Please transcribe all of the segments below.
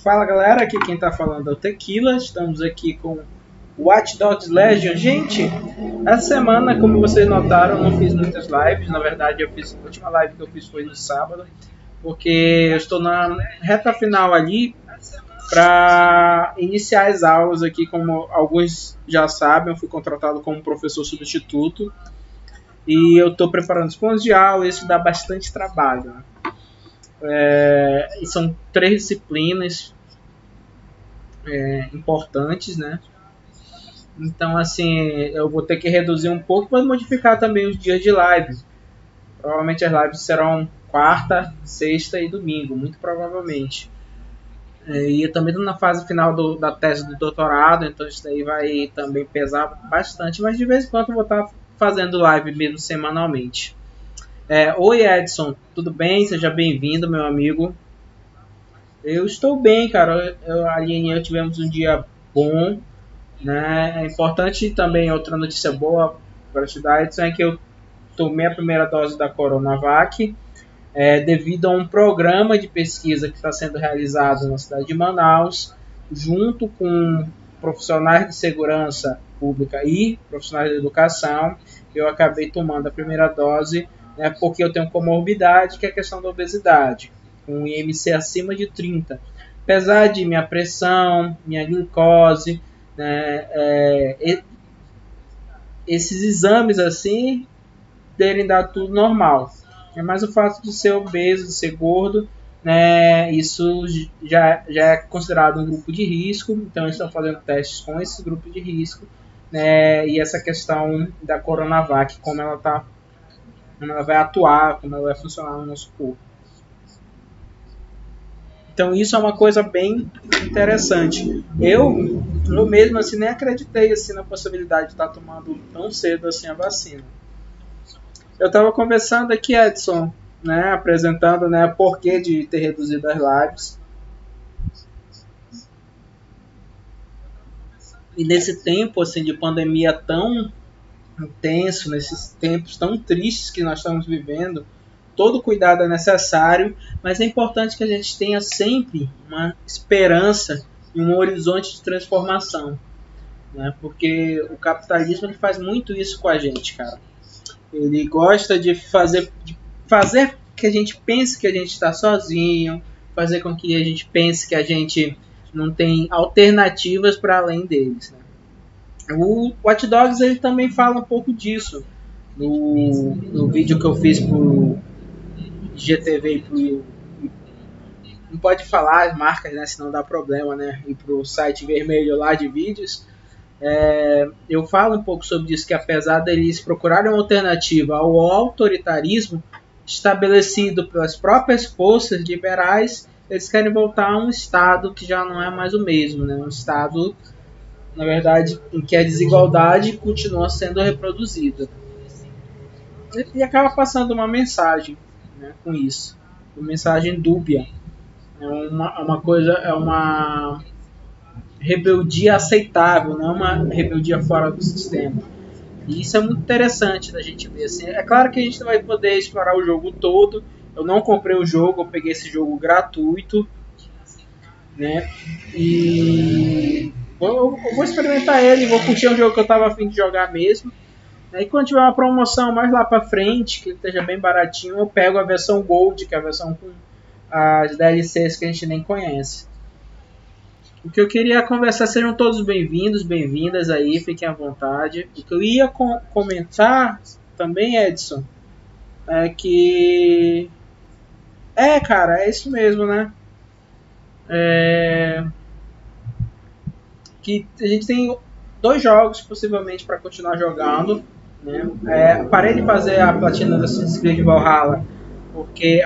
Fala galera, aqui quem tá falando é o Tequila, estamos aqui com WATCH DOGS LÉGION. Gente, essa semana, como vocês notaram, eu não fiz muitas lives. Na verdade, a última live que eu fiz foi no sábado, porque eu estou na reta final ali para iniciar as aulas aqui. Como alguns já sabem, eu fui contratado como professor substituto e eu estou preparando os planos de aula. Isso dá bastante trabalho, né? E são 3 disciplinas importantes, né? Então, assim, eu vou ter que reduzir um pouco para modificar também os dias de live. Provavelmente as lives serão quarta, sexta e domingo, muito provavelmente. E eu também estou na fase final da tese do doutorado, então isso daí vai também pesar bastante, mas de vez em quando eu vou estar fazendo live mesmo semanalmente. Oi Edson, tudo bem? Seja bem-vindo, meu amigo. Eu estou bem, cara. A Aline e eu tivemos um dia bom, né? É importante também, outra notícia boa para te dar, Edson, é que eu tomei a primeira dose da Coronavac, devido a um programa de pesquisa que está sendo realizado na cidade de Manaus, junto com profissionais de segurança pública e profissionais de educação. Eu acabei tomando a primeira dose, né, porque eu tenho comorbidade, que é a questão da obesidade, com um IMC acima de 30. Apesar de minha pressão, minha glicose, né, esses exames assim terem dado tudo normal. É mais o fato de ser obeso, de ser gordo, né, isso já é considerado um grupo de risco. Então eles estão fazendo testes com esse grupo de risco, né, e essa questão da Coronavac, como ela vai atuar, como ela vai funcionar no nosso corpo. Então isso é uma coisa bem interessante. Eu mesmo assim nem acreditei assim na possibilidade de estar tomando tão cedo assim a vacina. Eu estava conversando aqui, Edson, né, apresentando, né, o porquê de ter reduzido as lives. E nesse tempo assim de pandemia tão intenso, nesses tempos tão tristes que nós estamos vivendo, todo cuidado é necessário, mas é importante que a gente tenha sempre uma esperança e um horizonte de transformação, né? Porque o capitalismo ele faz muito isso com a gente, cara. Ele gosta de fazer que a gente pense que a gente está sozinho, fazer com que a gente pense que a gente não tem alternativas para além deles, né? O Watch Dogs ele também fala um pouco disso no vídeo que eu fiz pro GTV e pro... Não pode falar as marcas, né, senão dá problema, né? E pro site vermelho lá de vídeos. Eu falo um pouco sobre isso, que apesar deles procurarem uma alternativa ao autoritarismo estabelecido pelas próprias forças liberais, eles querem voltar a um estado que já não é mais o mesmo, né? Um estado, na verdade, em que a desigualdade continua sendo reproduzida. E acaba passando uma mensagem, né, com isso, uma mensagem dúbia. É uma rebeldia aceitável, não é uma rebeldia fora do sistema. E isso é muito interessante da gente ver. Assim. É claro que a gente não vai poder explorar o jogo todo. Eu não comprei o jogo, eu peguei esse jogo gratuito, né? E eu vou experimentar ele, vou curtir um jogo que eu estava a fim de jogar mesmo. Aí quando tiver uma promoção mais lá pra frente, que esteja bem baratinho, eu pego a versão Gold, que é a versão com as DLCs que a gente nem conhece. O que eu queria conversar, sejam todos bem-vindos, bem-vindas aí, fiquem à vontade. O que eu ia comentar também, Edson, é que... cara, é isso mesmo, né? Que a gente tem 2 jogos, possivelmente, para continuar jogando, né? Parei de fazer a platina do Assassin's Creed Valhalla, porque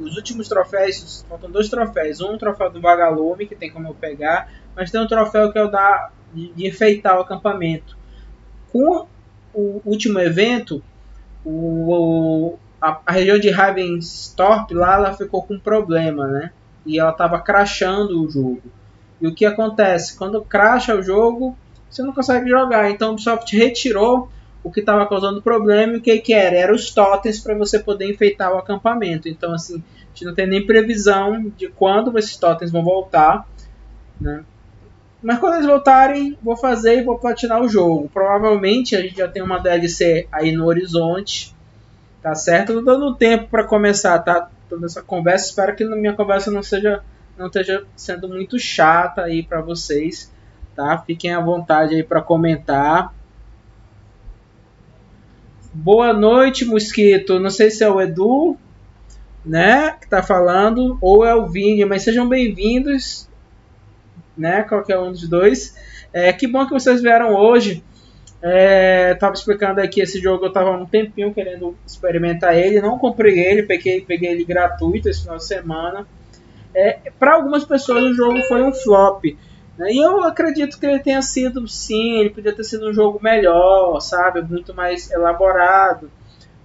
os últimos troféus, faltam 2 troféus. Um troféu do Vagalume, que tem como eu pegar, mas tem um troféu que é o de enfeitar o acampamento. Com o último evento, a região de Ravensthorpe lá, ela ficou com problema, né? E ela estava crashando o jogo. E o que acontece? Quando crasha o jogo, você não consegue jogar. Então a Ubisoft retirou o que estava causando problema e o que era? Era os totens para você poder enfeitar o acampamento. Então, assim, a gente não tem nem previsão de quando esses totens vão voltar, né? Mas quando eles voltarem, vou fazer e vou platinar o jogo. Provavelmente a gente já tem uma DLC aí no horizonte, tá certo? Tô dando tempo para começar, tá? Toda essa conversa. Espero que a minha conversa não esteja sendo muito chata aí para vocês, tá? Fiquem à vontade aí para comentar. Boa noite, Mosquito. Não sei se é o Edu, né, que tá falando, ou é o Vini, mas sejam bem-vindos, né, qualquer um dos dois. Que bom que vocês vieram hoje. Tava explicando aqui esse jogo, eu tava há um tempinho querendo experimentar ele, não comprei ele, peguei ele gratuito esse final de semana. Para algumas pessoas o jogo foi um flop, né? E eu acredito que ele tenha sido, sim, ele podia ter sido um jogo melhor, sabe, muito mais elaborado.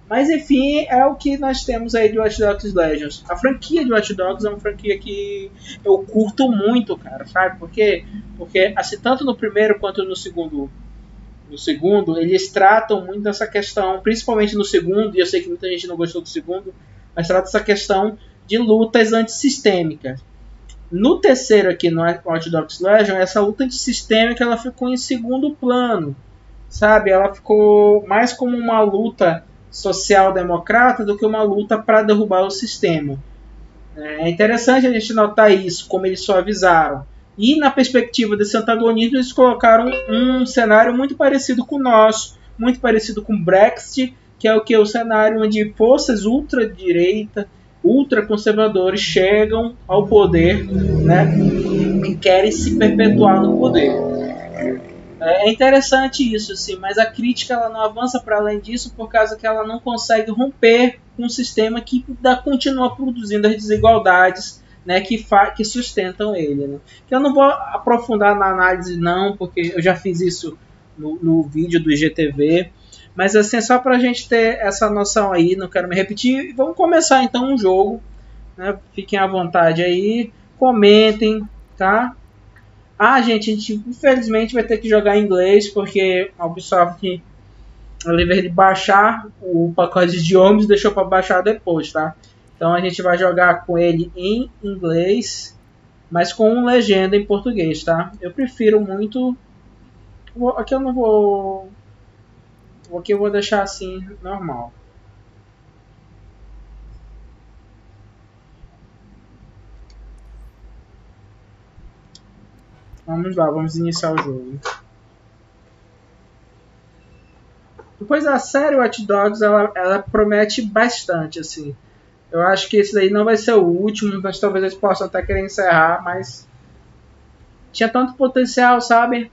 Mas enfim, é o que nós temos aí de Watch Dogs Legion. A franquia de Watch Dogs é uma franquia que eu curto muito, cara, sabe? Porque assim, tanto no primeiro quanto no segundo, eles tratam muito dessa questão, principalmente no segundo, e eu sei que muita gente não gostou do segundo, mas trata essa questão de lutas antissistêmicas. No terceiro aqui, no Watch Dogs Legion, essa luta antissistêmica ela ficou em segundo plano, sabe? Ela ficou mais como uma luta social-democrata do que uma luta para derrubar o sistema. É interessante a gente notar isso, como eles suavizaram. E na perspectiva desse antagonismo, eles colocaram um cenário muito parecido com o nosso, muito parecido com o Brexit, que é o que? O cenário onde forças ultradireita, ultraconservadores chegam ao poder, né, e querem se perpetuar no poder. É interessante isso, sim, mas a crítica ela não avança para além disso por causa que ela não consegue romper com um sistema que continua produzindo as desigualdades, né, que sustentam ele. Né? Que eu não vou aprofundar na análise não, porque eu já fiz isso no vídeo do IGTV, mas assim, só para a gente ter essa noção aí, não quero me repetir, vamos começar então um jogo, né? Fiquem à vontade aí, comentem, tá? A gente infelizmente vai ter que jogar em inglês, porque a Ubisoft, ao invés de baixar o pacote de idiomas, deixou para baixar depois, tá? Então a gente vai jogar com ele em inglês, mas com legenda em português, tá? Eu prefiro muito... Aqui eu não vou... Aqui eu vou deixar assim, normal. Vamos lá, vamos iniciar o jogo. Depois a série Watch Dogs, ela promete bastante, assim. Eu acho que esse daí não vai ser o último, mas talvez eles possam até querer encerrar, mas... Tinha tanto potencial, sabe?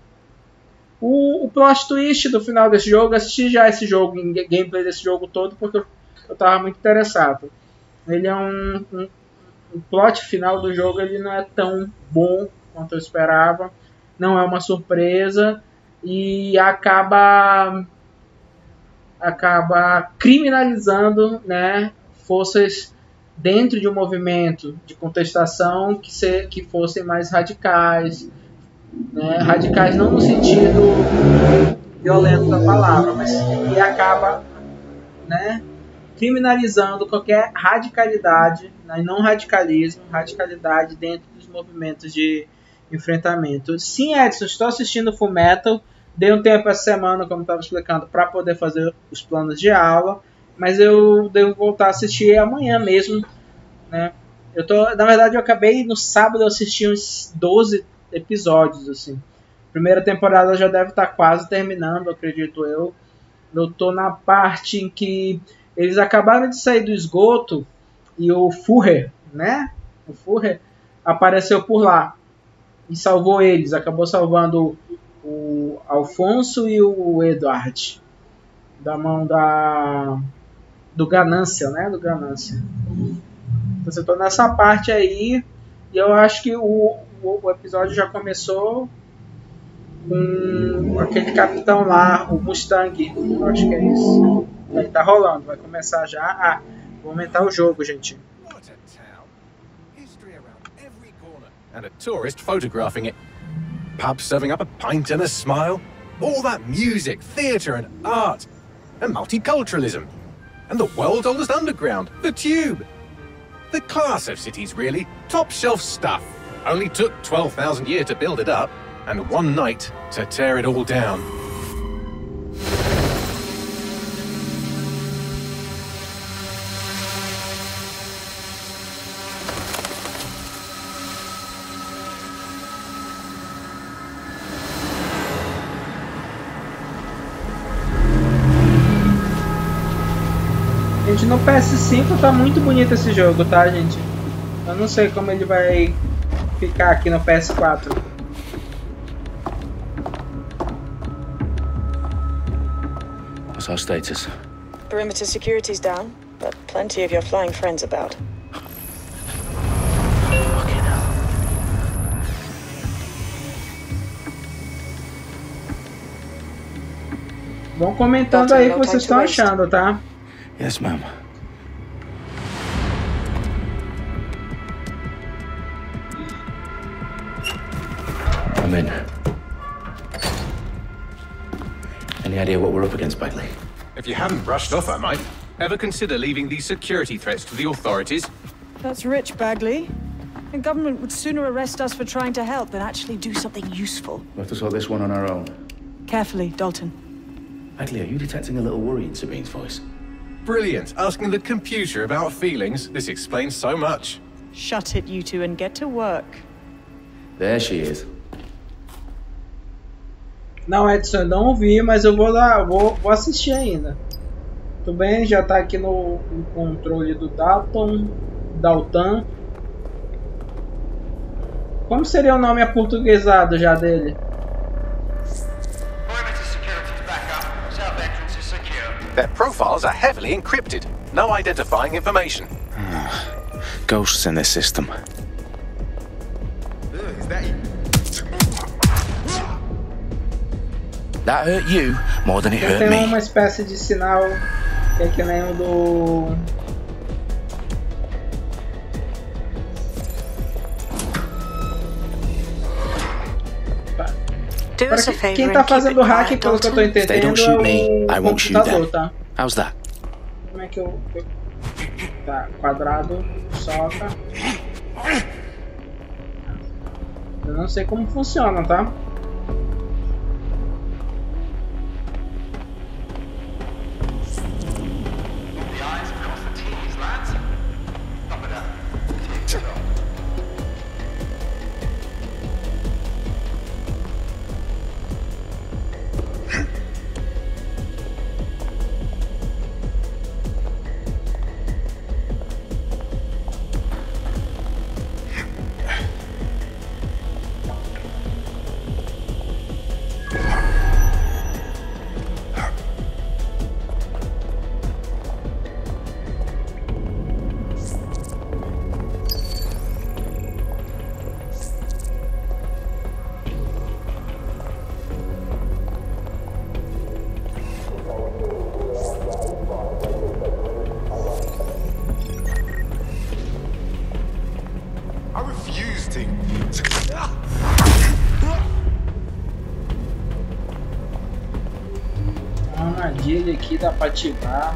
O plot twist do final desse jogo, assisti já esse jogo, gameplay desse jogo todo, porque eu tava muito interessado. Ele é um plot final do jogo, ele não é tão bom quanto eu esperava, não é uma surpresa e acaba criminalizando, né, forças dentro de um movimento de contestação que fossem mais radicais, né, radicais não no sentido violento da palavra, mas que acaba, né, criminalizando qualquer radicalidade, né, e não radicalismo, radicalidade dentro dos movimentos de enfrentamento. Sim, Edson, estou assistindo Full Metal, dei um tempo essa semana, como estava explicando, para poder fazer os planos de aula, mas eu devo voltar a assistir amanhã mesmo, né? Na verdade, eu acabei no sábado, eu assisti uns 12 episódios, assim. Primeira temporada já deve estar quase terminando, acredito eu. Eu tô na parte em que eles acabaram de sair do esgoto e o Führer, né? O Führer apareceu por lá e salvou eles. Acabou salvando o Alfonso e o Edward da mão do Ganância, né? Do Ganância. Então, eu tô nessa parte aí e eu acho que o episódio já começou com aquele capitão lá, o Mustang, eu acho que é isso. Ele tá rolando, vai começar já. Vou aumentar o jogo, gente. And a tourist photographing it. Pub serving up a pint and a smile. All that music, theatre and art. and multiculturalism. And the world's oldest underground, the Tube. The class of cities, really. Top shelf stuff. Only took 12,000 years to build it up, and one night to tear it all down. Gente, no PS5 tá muito bonito esse jogo, tá, gente? Eu não sei como ele vai ficar aqui no PS4. What's our status? Perimeter security's down, but plenty of your flying friends about. Fucking hell. Vão comentando aí o que vocês estão achando, tá? Yes, ma'am. I'm in. Any idea what we're up against, Bagley? If you haven't brushed off, I might. Ever consider leaving these security threats to the authorities? That's rich, Bagley. The government would sooner arrest us for trying to help than actually do something useful. We'll have to sort this one on our own. Carefully, Dalton. Bagley, are you detecting a little worry in Sabine's voice? Brilliant. Asking the computer about feelings. This explains so much. Shut it, you two, and get to work. There she is. Não, Edson, eu não vi, mas eu vou lá, vou assistir ainda. Tudo bem, já tá aqui no controle do Dalton. Como seria o nome aportuguesado já dele? Their profiles are heavily encrypted. No identifying information. Ghosts in this system. Is that you? That hurt you more than it hurt Tem me. uma espécie de sinal que é que nem o do... Quem tá fazendo o hack, pelo que eu tô entendendo, é o computador, tá? How's that? Como é que eu... Tá, quadrado, soca. Eu não sei como funciona, tá? Armadilha aqui dá pra ativar.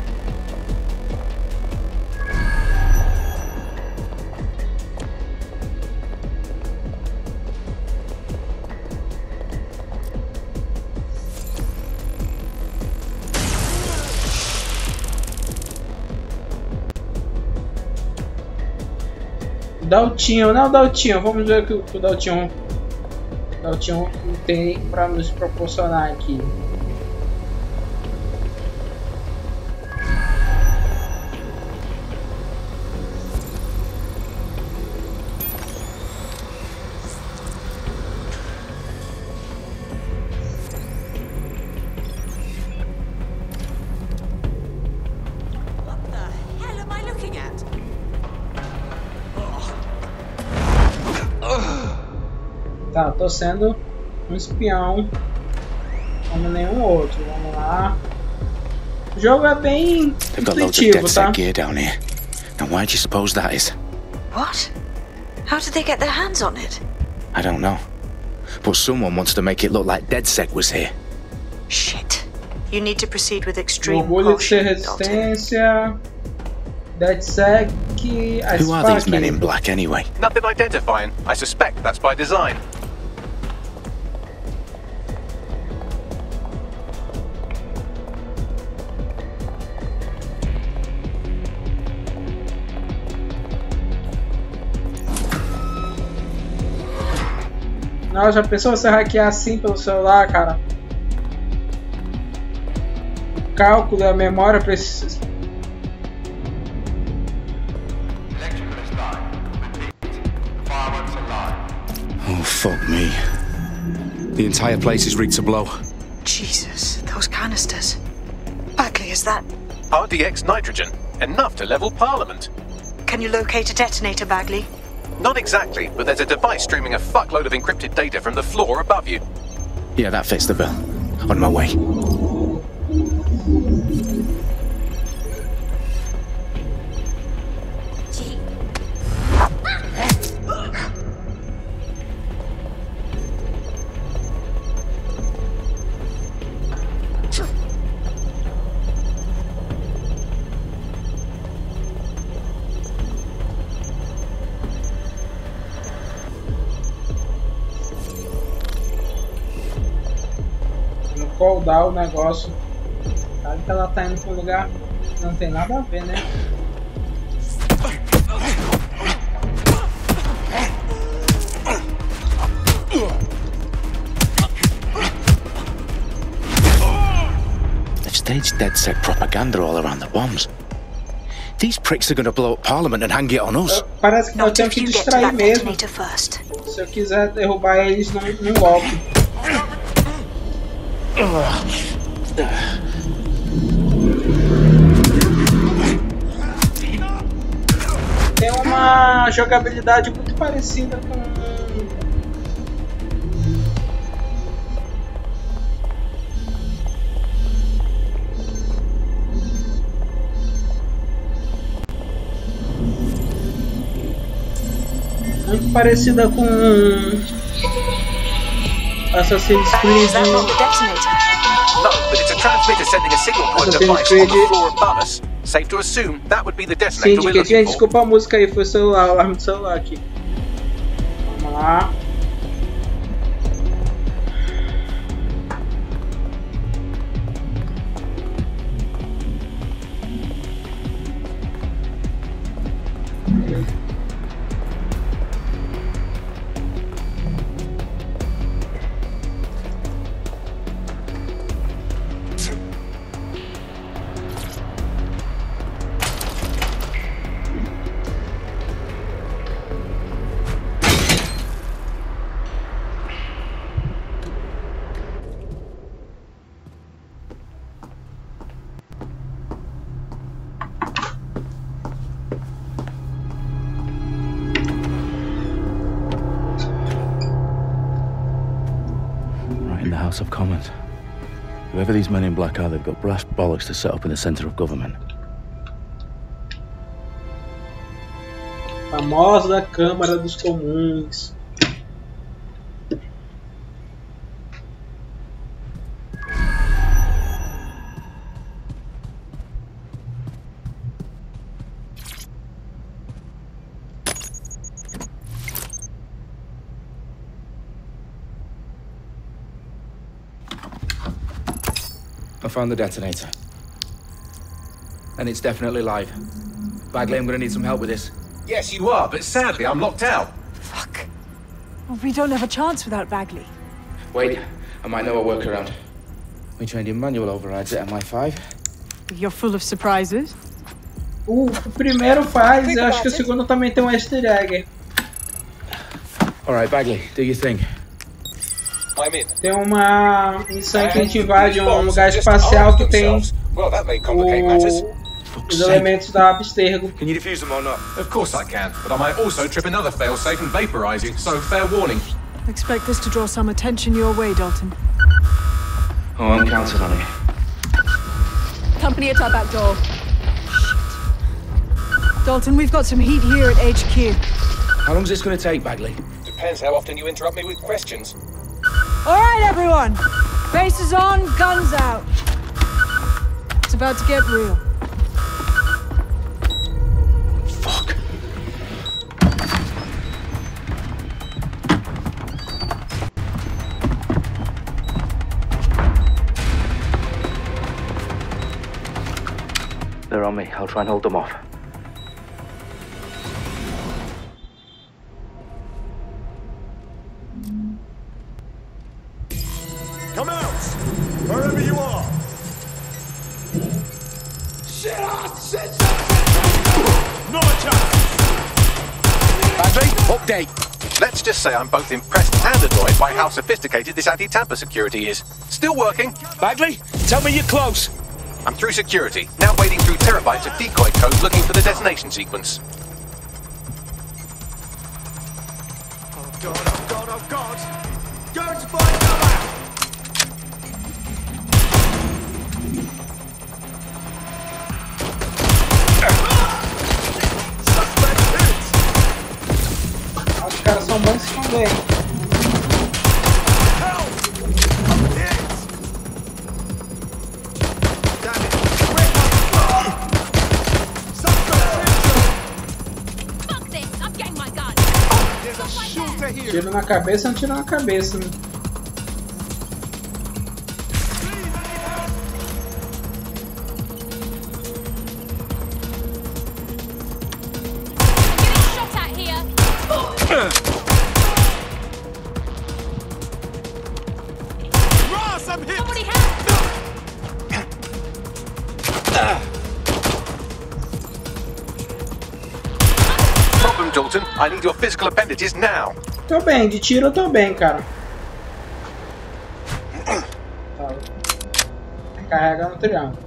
Daltinho, não Daltinho, vamos ver o que o Daltinho tem para nos proporcionar aqui. Tá, tô sendo um espião como nenhum outro. Vamos lá. O jogo é bem intuitivo, tá? Now why do you suppose that is? What? How did they get their hands on it? I don't know. But someone wants to make it look like DedSec was here. Shit. You need to proceed with extreme Orgulho de ser caution, Dalton. resistência. DedSec. Who are these men in black anyway? Nothing identifying. I suspect that's by design. Nossa, já pensou você hackear assim pelo celular, cara? O cálculo e a memória precisa. Oh, fuck me. The entire place is rigged to blow. Jesus, those canisters. Bagley, is that... RDX nitrogen. Enough to level Parliament. Can you locate a detonator, Bagley? Not exactly, but there's a device streaming a fuckload of encrypted data from the floor above you. Yeah, that fits the bill. On my way. Coldar o negócio. Sabe que ela tá indo pra um lugar que não tem nada a ver, né? They've staged DedSec propaganda all around the bombs. These pricks are going to blow up Parliament and hang it on us. Parece que eu tenho que distrair mesmo. Se eu quiser derrubar eles num golpe. Tem uma jogabilidade muito parecida com... muito parecida com... Assassin's Creed. No, but it's a transmitter sending a signal to a device on the floor above us. Safe to assume that would be the detonator we're looking for. Desculpa a música aí, foi o celular, o alarme do celular aqui. Vamos lá. House of Commons. Whoever these men in black are, they've got brass bollocks to set up in the centre of government. Famosa Câmara dos Comuns. I found the detonator. And it's definitely live. Bagley, I'm gonna need some help with this. Yes, you are, but sadly I'm locked out. Fuck. Well, we don't have a chance without Bagley. Wait, I might know a workaround. We trained in manual overrides at MI5. You're full of surprises. O primeiro faz, eu acho que o segundo também tem um easter egg. Alright, Bagley, do your thing. Tem uma missão que a gente invade um lugar espacial que tem os elementos da Abstergo. Can you defuse them or not? Of course I can, but I might also trip another failsafe and vaporize you, so fair warning. Expect this to draw some attention your way, Dalton. Oh, I'm counting on it. Company at our back door. Shit. Dalton, we've got some heat here at HQ. How long is this going to take, Bagley? Depends how often you interrupt me with questions. All right, everyone. Faces on, guns out. about to get real. Fuck. They're on me. I'll try and hold them off. Come out! Wherever you are! Shit off! Shit off! Not a chance! Bagley, update. Let's just say I'm both impressed and annoyed by how sophisticated this anti-tamper security is. Still working. Bagley, tell me you're close. I'm through security, now wading through terabytes of decoy code looking for the detonation sequence. Oh god, oh god, oh god! Go to find cover! Os caras são bons se esconder. Tiro na cabeça, não tiro na cabeça, né? Problem, Dalton. I need your physical appendages now. Tô bem, de tiro eu tô bem, cara. Tá. Carrega no triângulo.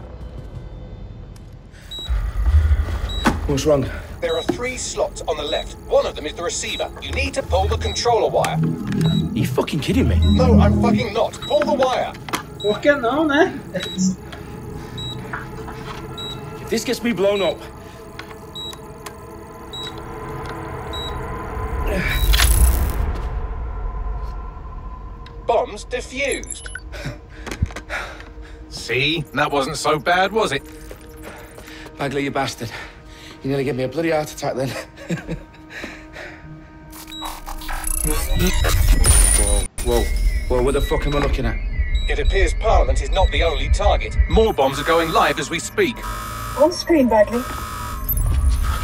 What's wrong? There are 3 slots on the left. One of them is the receiver. You need to pull the controller wire. Are you fucking kidding me? No, I'm fucking not. Pull the wire. Por que não, né? If this gets me blown up... Bombs defused. See? That wasn't so bad, was it? Bagley, you bastard. You nearly gave me a bloody heart attack then. Whoa. What the fuck am I looking at? It appears Parliament is not the only target. More bombs are going live as we speak. On screen, Bagley.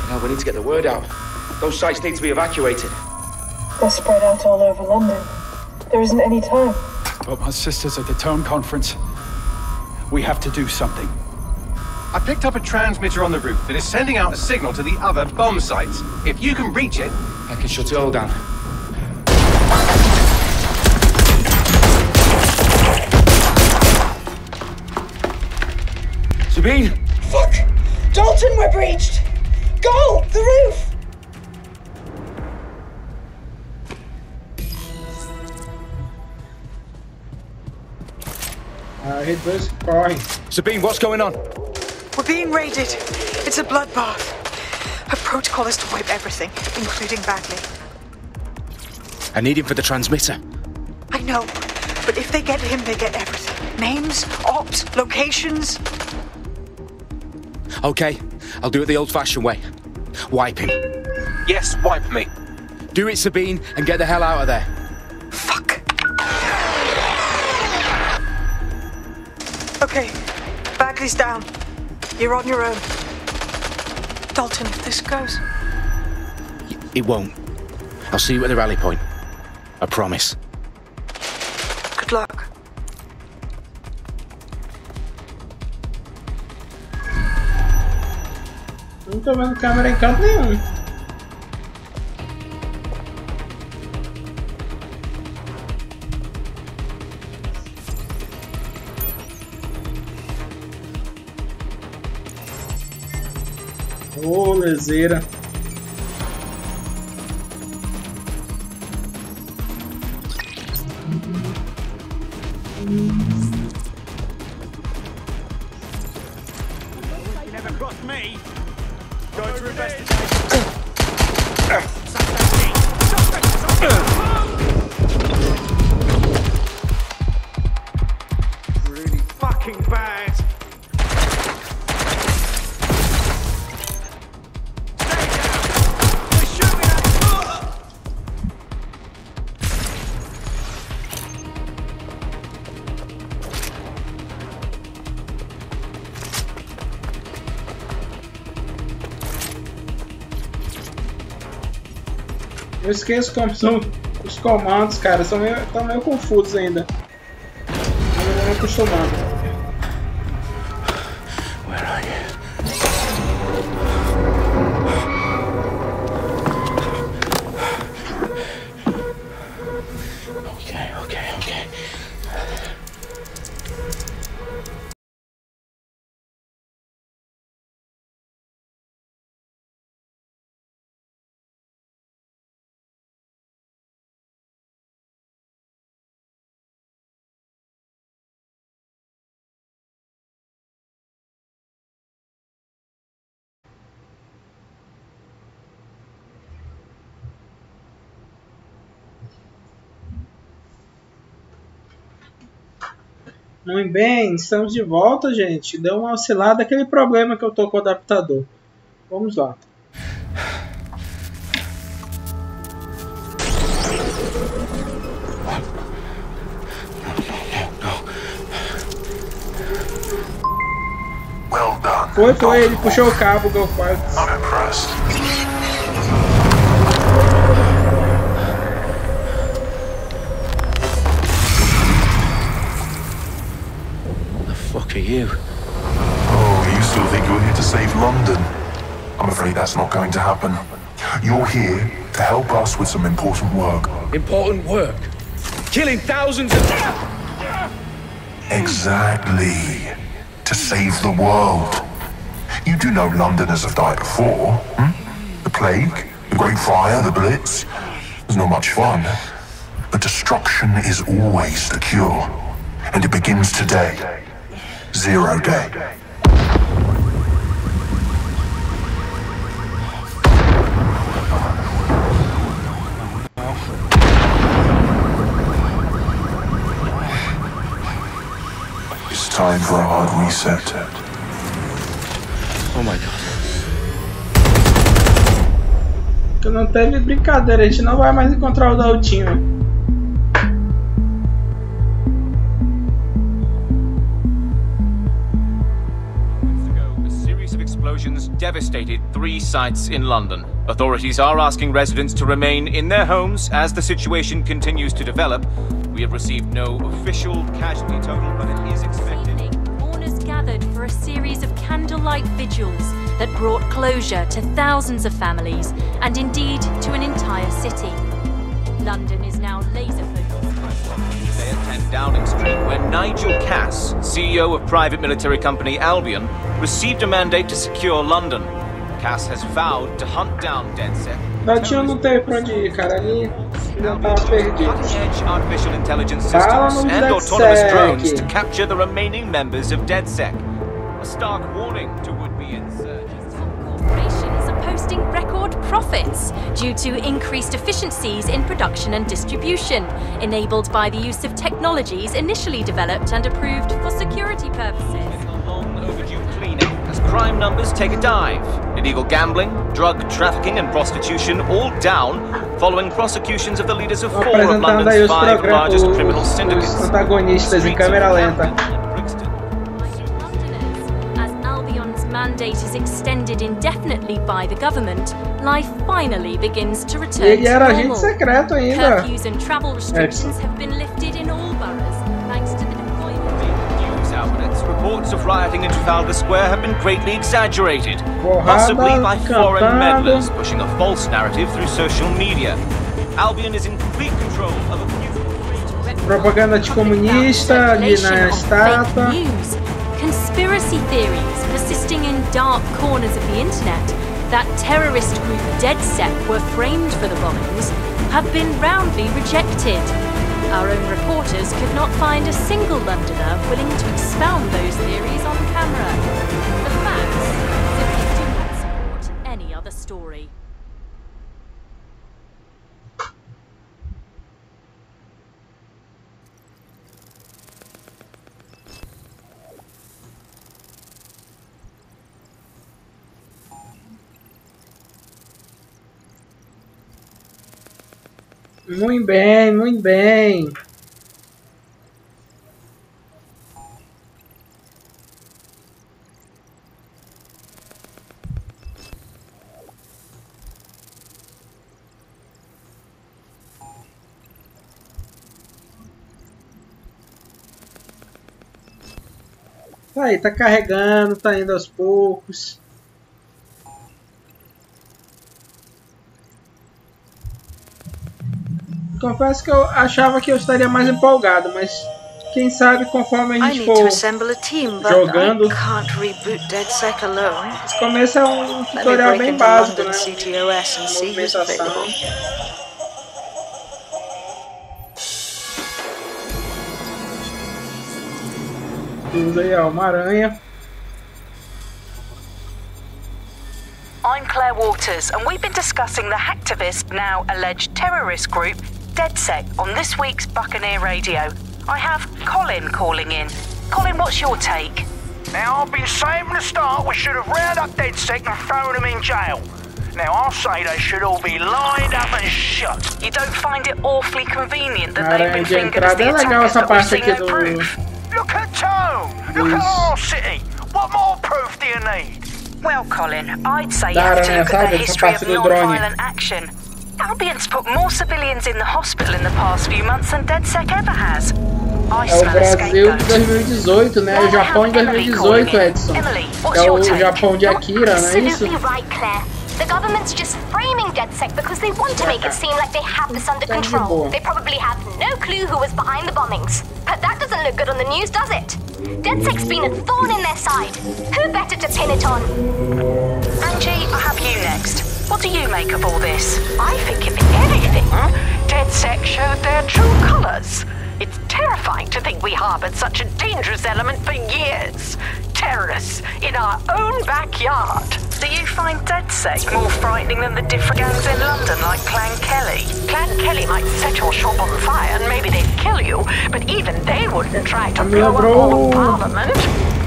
Now we need to get the word out. Those sites need to be evacuated. They're spread out all over London. There isn't any time. But my sister's at the town conference. We have to do something. I picked up a transmitter on the roof that is sending out a signal to the other bomb sites. If you can reach it... I can shut it all down. Sabine! Fuck! Dalton, we're breached! Go! The roof! Hit dois corre. Sabine, what's going on? We're being raided. It's a bloodbath. Our protocol is to wipe everything, including Bagley. I need him for the transmitter. I know, but if they get him, they get everything. Names, ops, locations. Okay, I'll do it the old-fashioned way. Wipe him. Yes, wipe me. Do it, Sabine, and get the hell out of there. Fuck. Okay, Bagley's down. You're on your own. Dalton, if this goes... It won't. I'll see you at the rally point. I promise. Good luck. Não tô vendo câmera em canto nenhum. Ô, lezeira. You never crossed me. Going to investigate. Really fucking bad. Eu esqueço como são os comandos, cara. Estão meio confusos ainda. Mas eu vou me acostumando. Muito bem, estamos de volta, gente. Deu uma oscilada, aquele problema que eu tô com o adaptador. Vamos lá. Well done. Foi, ele puxou o cabo, Go Fights. I'm impressed. Fuck are you? Oh, you still think you're here to save London? I'm afraid that's not going to happen. You're here to help us with some important work. Important work? Killing thousands of... Exactly. To save the world. You do know Londoners have died before, hmm? The Plague, the Great Fire, the Blitz. It's not much fun. But destruction is always the cure. And it begins today. Zero Day. It's time for a hard reset. Oh my god. Que não teve brincadeira, a gente não vai mais encontrar o Daltinho. Explosions devastated 3 sites in London. Authorities are asking residents to remain in their homes as the situation continues to develop. We have received no official casualty total, but it is expected. Mourners gathered for a series of candlelight vigils that brought closure to thousands of families and indeed to an entire city. London is now laser-focused. They attend Downing Street, where Nigel Cass, CEO of private military company Albion, received a mandate to secure London. Cass has vowed to hunt down DedSec. Daltinho não teve pra onde ir, cara. Ali não tava perdido. Cutting-edge artificial intelligence systems and autonomous drones to capture the remaining members of DedSec. A stark warning to would-be insurgents. Corporations are posting record profits due to increased efficiencies in production and distribution, enabled by the use of technologies initially developed and approved for security purposes. As crime numbers take a dive. Illegal gambling, drug trafficking and prostitution all down following prosecutions of the leaders of 4 of London's 5 largest criminal syndicates. Os antagonistas em câmera lenta. As Albion's mandate is extended indefinitely by the government, life finally begins to return Ele era to agente normal. secreto ainda. Curfews and travel restrictions have been lifted in all boroughs thanks to the deployment. News outlets reports of rioting in Trafalgar Square have been greatly exaggerated, Porrada, possibly by foreign cantando. meddlers pushing a false narrative through social media. Albion is in complete control of a few. Propaganda de comunista ali na estátua. Conspiracy theories persisting in dark corners of the internet that terrorist group DedSec were framed for the bombings have been roundly rejected. Our own reporters could not find a single Londoner willing to expound those theories on camera. The facts simply do not support any other story. Muito bem, muito bem. Tá aí, tá carregando, tá indo aos poucos. Confesso que eu achava que eu estaria mais empolgado, mas quem sabe conforme a gente for jogando. Esse começo é um tutorial bem básico, né? Movimentação. Usa aí, ó, uma aranha. I'm Claire Waters, and we've been discussing the hacktivist, now alleged terrorist group, DedSec, on this week's Buccaneer Radio. I have Colin calling in. Colin, what's your take? Now, I've been saying from the start we should have rounded up DedSec and thrown them in jail. Now, I'll say they should all be lined up and shot. You don't find it awfully convenient that they've been fingered as the é legal attackers, essa but we've parte seen aqui no do... proof? Look at Tone! Look at our city! What more proof do you need? Well, Colin, I'd say you have to look at the history of non-violent action. Albion's put more civilians in the hospital in the past few months than DedSec ever has. I É o Brasil de 2018, né? O Japão de 2018, Edson. É o Japão de Akira, não é isso? The government's just framing DedSec because they want to make it seem like they have this under control. They probably have no clue who was behind the bombings. But that doesn't look good on the news, does it? DedSec's been a thorn in their side. Who better to pin it on? Angie, I have you next. What do you make of all this? I think if anything, DedSec showed their true colors. It's terrifying to think we harbored such a dangerous element for years. Terrorists in our own backyard. Do you find DedSec more frightening than the different gangs in London, like Clan Kelly? Clan Kelly might set your shop on fire and maybe they'd kill you, but even they wouldn't try to blow up all of Parliament.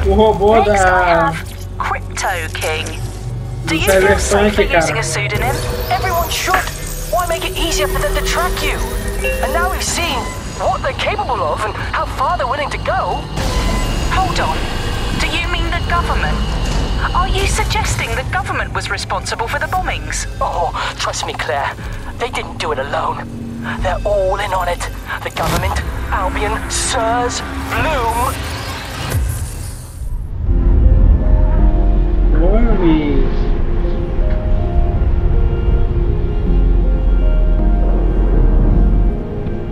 O robô Next da... I have Crypto King. Do you feel safer using a pseudonym? Everyone should. Why make it easier for them to track you? And now we've seen what they're capable of and how far they're willing to go. Hold on. Do you mean the government? Are you suggesting the government was responsible for the bombings? Oh, trust me, Claire. They didn't do it alone. They're all in on it. The government, Albion, Sirs, Bloom.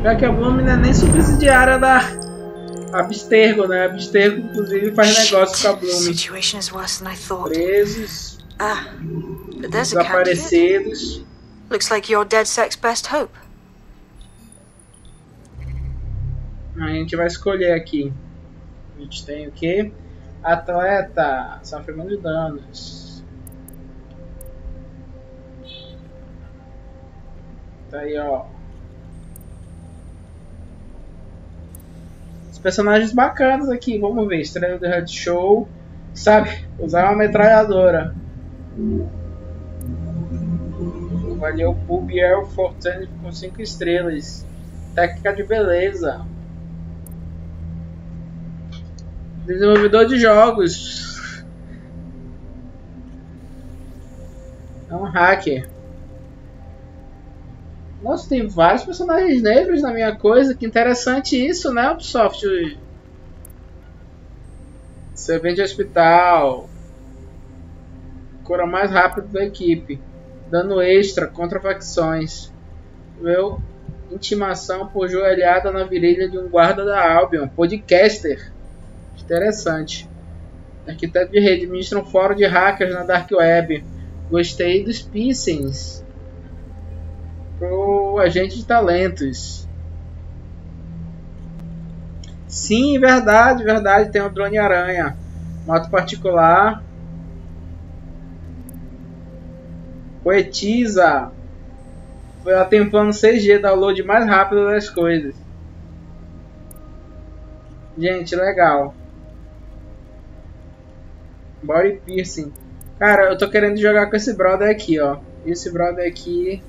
Já que a Bloom não é nem subsidiária da Abstergo, né? Abstergo, inclusive, faz negócio com a Bloom. Presos, desaparecidos. Looks like you're DedSec's best hope. A gente vai escolher aqui. A gente tem o quê? Atleta, sofrimento de danos. Tá aí, ó. Os personagens bacanas aqui, vamos ver. Estrela do Red Show, sabe? Usar uma metralhadora. Valeu Pub Air Fortune com 5 estrelas. Técnica de beleza. Desenvolvedor de jogos. É um hacker. Nossa, tem vários personagens negros na minha coisa. Que interessante isso, né, Ubisoft? Servente de hospital. Cura mais rápido da equipe. Dano extra contra facções. Viu? Intimação por joelhada na virilha de um guarda da Albion. Podcaster. Interessante. Arquiteto de rede. Administra um fórum de hackers na Dark Web. Gostei dos piercings. Pro agente de talentos. Sim, verdade, verdade. Tem um drone aranha. Moto particular. Poetiza. Ela tem um plano 6G, download mais rápido das coisas. Gente, legal. Body piercing. Cara, eu tô querendo jogar com esse brother aqui, ó. Esse brother aqui.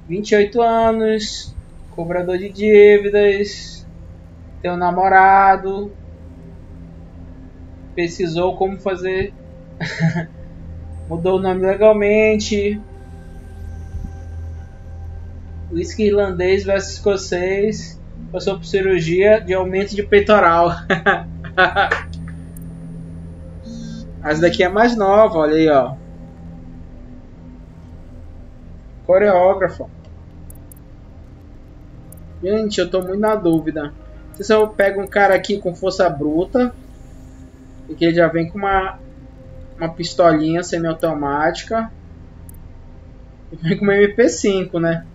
28 anos. Cobrador de dívidas. Tem um namorado. Pesquisou como fazer. Mudou o nome legalmente. Whisky irlandês versus escocês. Passou por cirurgia de aumento de peitoral. Essa daqui é mais nova, olha aí, ó. Coreógrafo. Gente, eu tô muito na dúvida. Se eu pego um cara aqui com força bruta, e que ele já vem com uma pistolinha semiautomática, e vem com uma MP5, né?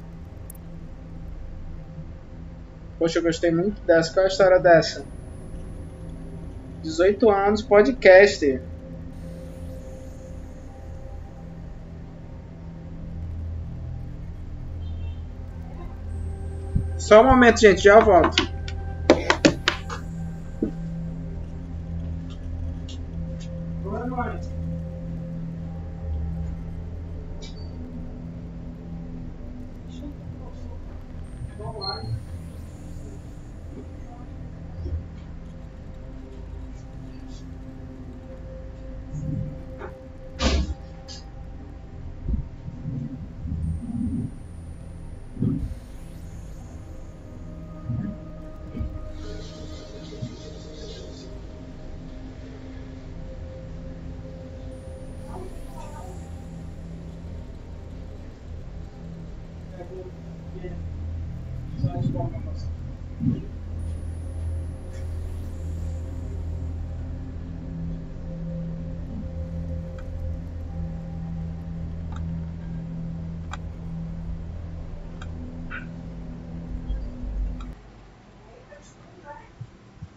Poxa, eu gostei muito dessa. Qual é a história dessa? 18 anos, podcast. Só um momento, gente, já volto. Boa noite.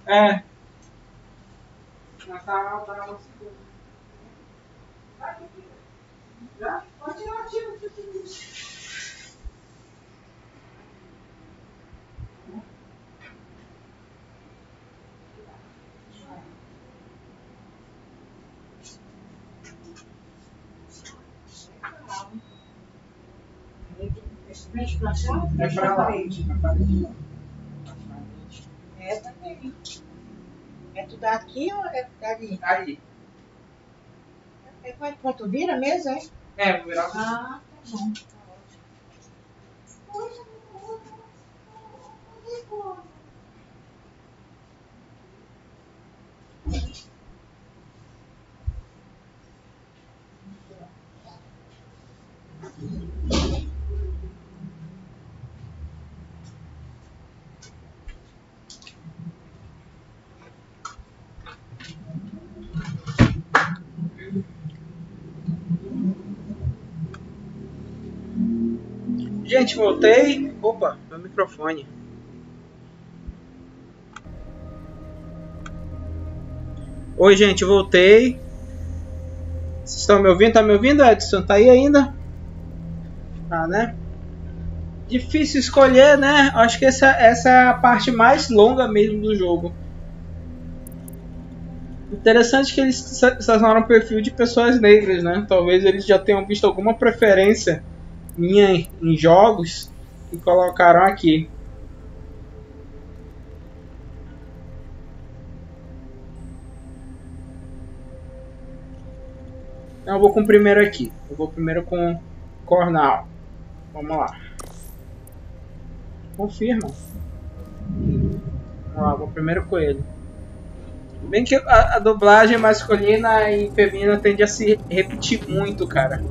É. Já? Pode tirar, tira. É pra lá. É também. É tudo aqui ou é ali? Ali. É quanto vira a mesa, é? É, vou virar. Ah, tá bom. Gente, voltei. Opa, meu microfone. Oi, gente, voltei. Vocês estão me ouvindo? Tá me ouvindo, Edson? Tá aí ainda? Tá, né? Difícil escolher, né? Acho que essa é a parte mais longa mesmo do jogo. Interessante que eles selecionaram um perfil de pessoas negras, né? Talvez eles já tenham visto alguma preferência minha em jogos e colocaram aqui. Então eu vou com o primeiro aqui. Eu vou primeiro com Cornal. Vamos lá. Confirma. Vamos lá, vou primeiro com ele. Bem que a dublagem masculina e feminina tende a se repetir muito, cara.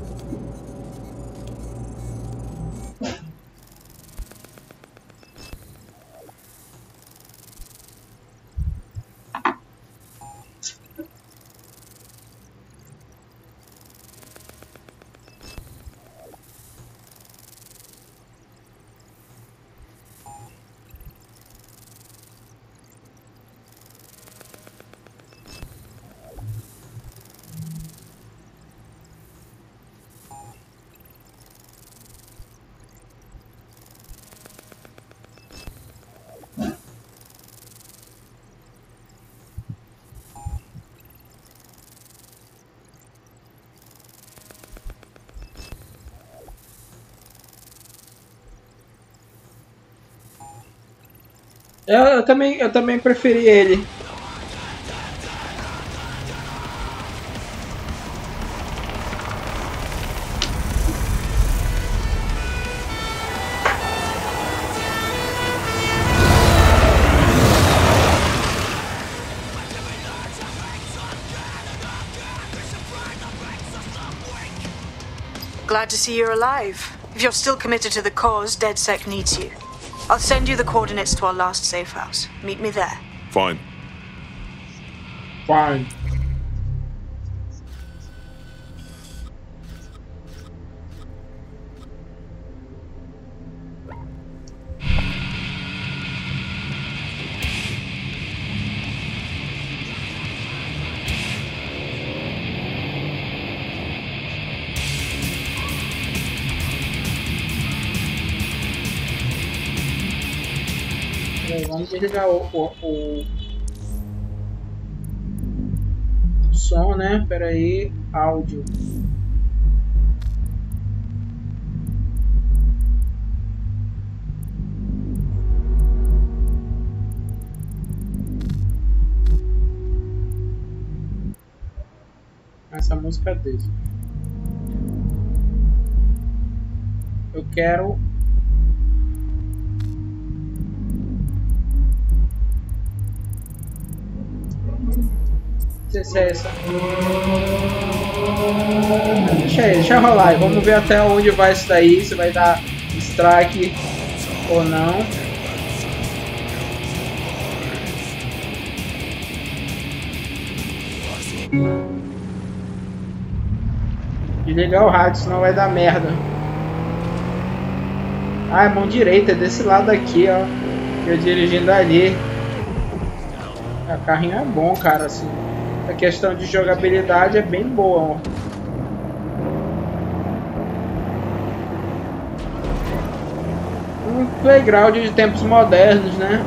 Eu também preferi ele. glad to see you're alive. If you're still committed to the cause, DedSec needs you. I'll send you the coordinates to our last safe house. Meet me there. Fine. Fine. Vamos desligar o som, né? Pera aí, áudio. Essa música dele. Eu quero. Não sei se é essa. Deixa rolar e vamos ver até onde vai isso daí, se vai dar strike ou não. Desligar o rádio, senão vai dar merda. Ah, é mão direita, é desse lado aqui, ó. Eu dirigindo ali. O carrinho é bom, cara, assim. A questão de jogabilidade é bem boa, ó. Um playground de tempos modernos, né?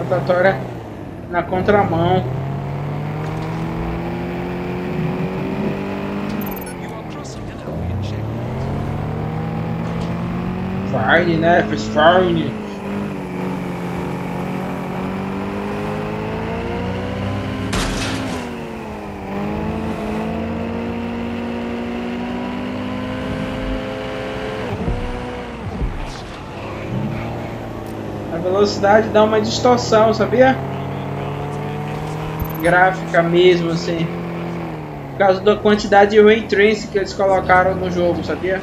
Rotatória na contramão. Fine, né? Fez fine. A velocidade dá uma distorção, sabia? Gráfica mesmo, assim. Por causa da quantidade de ray tracing que eles colocaram no jogo, sabia?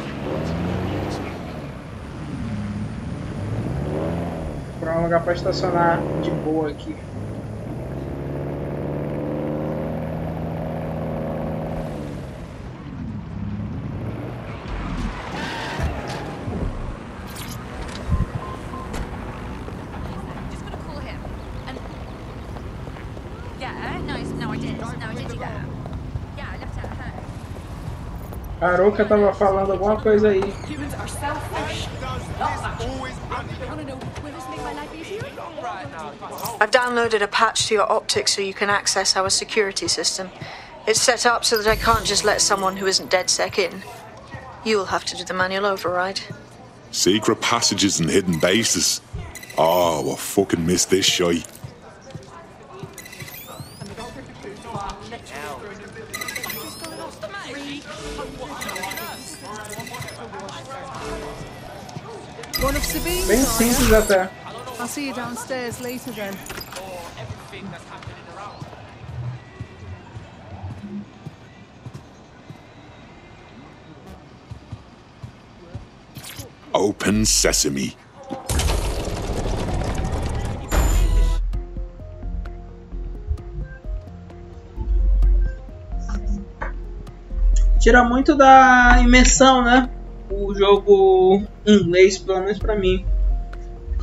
Para um lugar para estacionar de boa aqui. A Aruka tava falando alguma coisa aí. I've downloaded a patch to your optics so you can access our security system. It's set up so that I can't just let someone who isn't DedSec in. You'll have to do the manual override. Secret passages and hidden bases. Oh, I fucking missed this shy. Bem simples até. I'll see you downstairs later then. Open sesame. Tira muito da imersão, né? O jogo em inglês, pelo menos pra mim.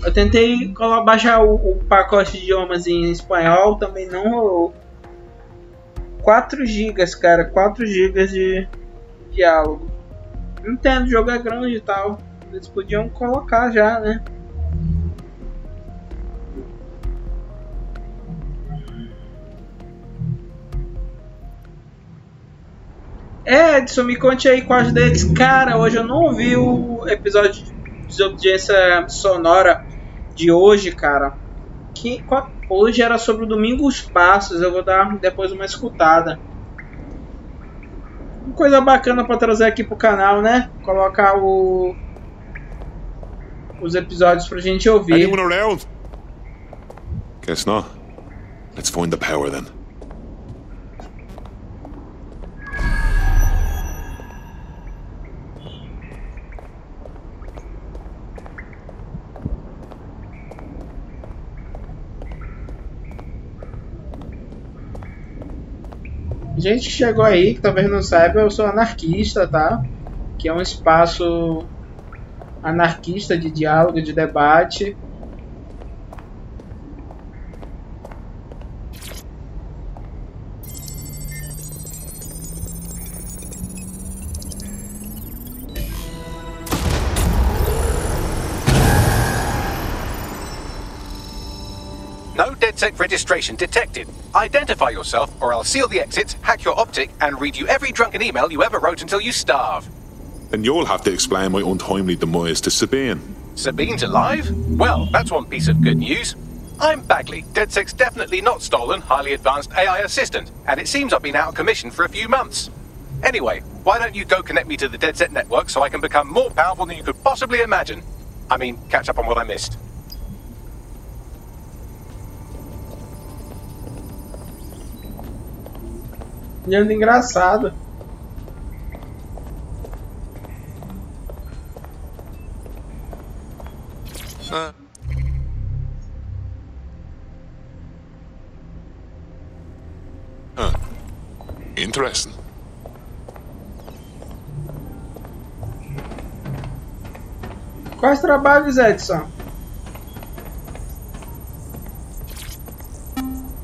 Eu tentei baixar o pacote de idiomas em espanhol, também não rolou. 4 GB, cara, 4 GB de diálogo. Entendo, o jogo é grande e tal. Eles podiam colocar já, né? Edson, me conte aí quais deles. Cara, hoje eu não ouvi o episódio de desobediência sonora de hoje, cara. Hoje era sobre o Domingos Passos. Eu vou dar depois uma escutada. Uma coisa bacana para trazer aqui pro canal, né? Colocar os episódios pra gente ouvir. Anyone around? Guess not. Let's find the power then. Gente que chegou aí, que talvez não saiba, eu sou anarquista, tá? Que é um espaço anarquista de diálogo, de debate. No DedSec registration detected. Identify yourself, or I'll seal the exits, hack your optic, and read you every drunken email you ever wrote until you starve. And you'll have to explain my untimely demise to Sabine. Sabine's alive? Well, that's one piece of good news. I'm Bagley, DedSec's definitely not stolen, highly advanced AI assistant, and it seems I've been out of commission for a few months. Anyway, why don't you go connect me to the DedSec network so I can become more powerful than you could possibly imagine? I mean, catch up on what I missed. Lindo engraçado. Interesting. Quais trabalhos, Edson?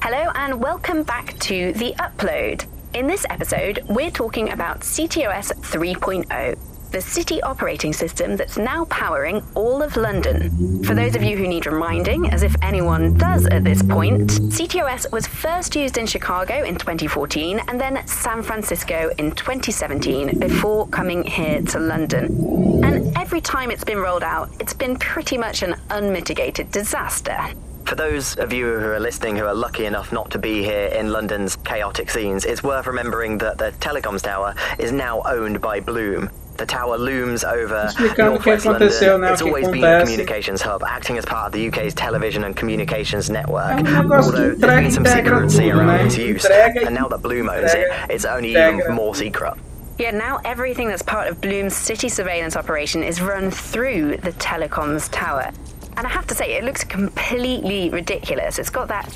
Hello and welcome back to The Upload. In this episode, we're talking about CTOS 3.0, the city operating system that's now powering all of London. For those of you who need reminding, as if anyone does at this point, CTOS was first used in Chicago in 2014 and then San Francisco in 2017 before coming here to London. And every time it's been rolled out, it's been pretty much an unmitigated disaster. For those of you who are listening who are lucky enough not to be here in London's chaotic scenes, it's worth remembering that the telecoms tower is now owned by Bloom. The tower looms over northwest London. It's always been a communications hub, acting as part of the UK's television and communications network. Although there's been some secrecy around its use, and now that Bloom owns it, it's only even more secret. Yeah, now everything that's part of Bloom's city surveillance operation is run through the telecoms tower. And I have to say, it looks completely ridiculous. It's got that...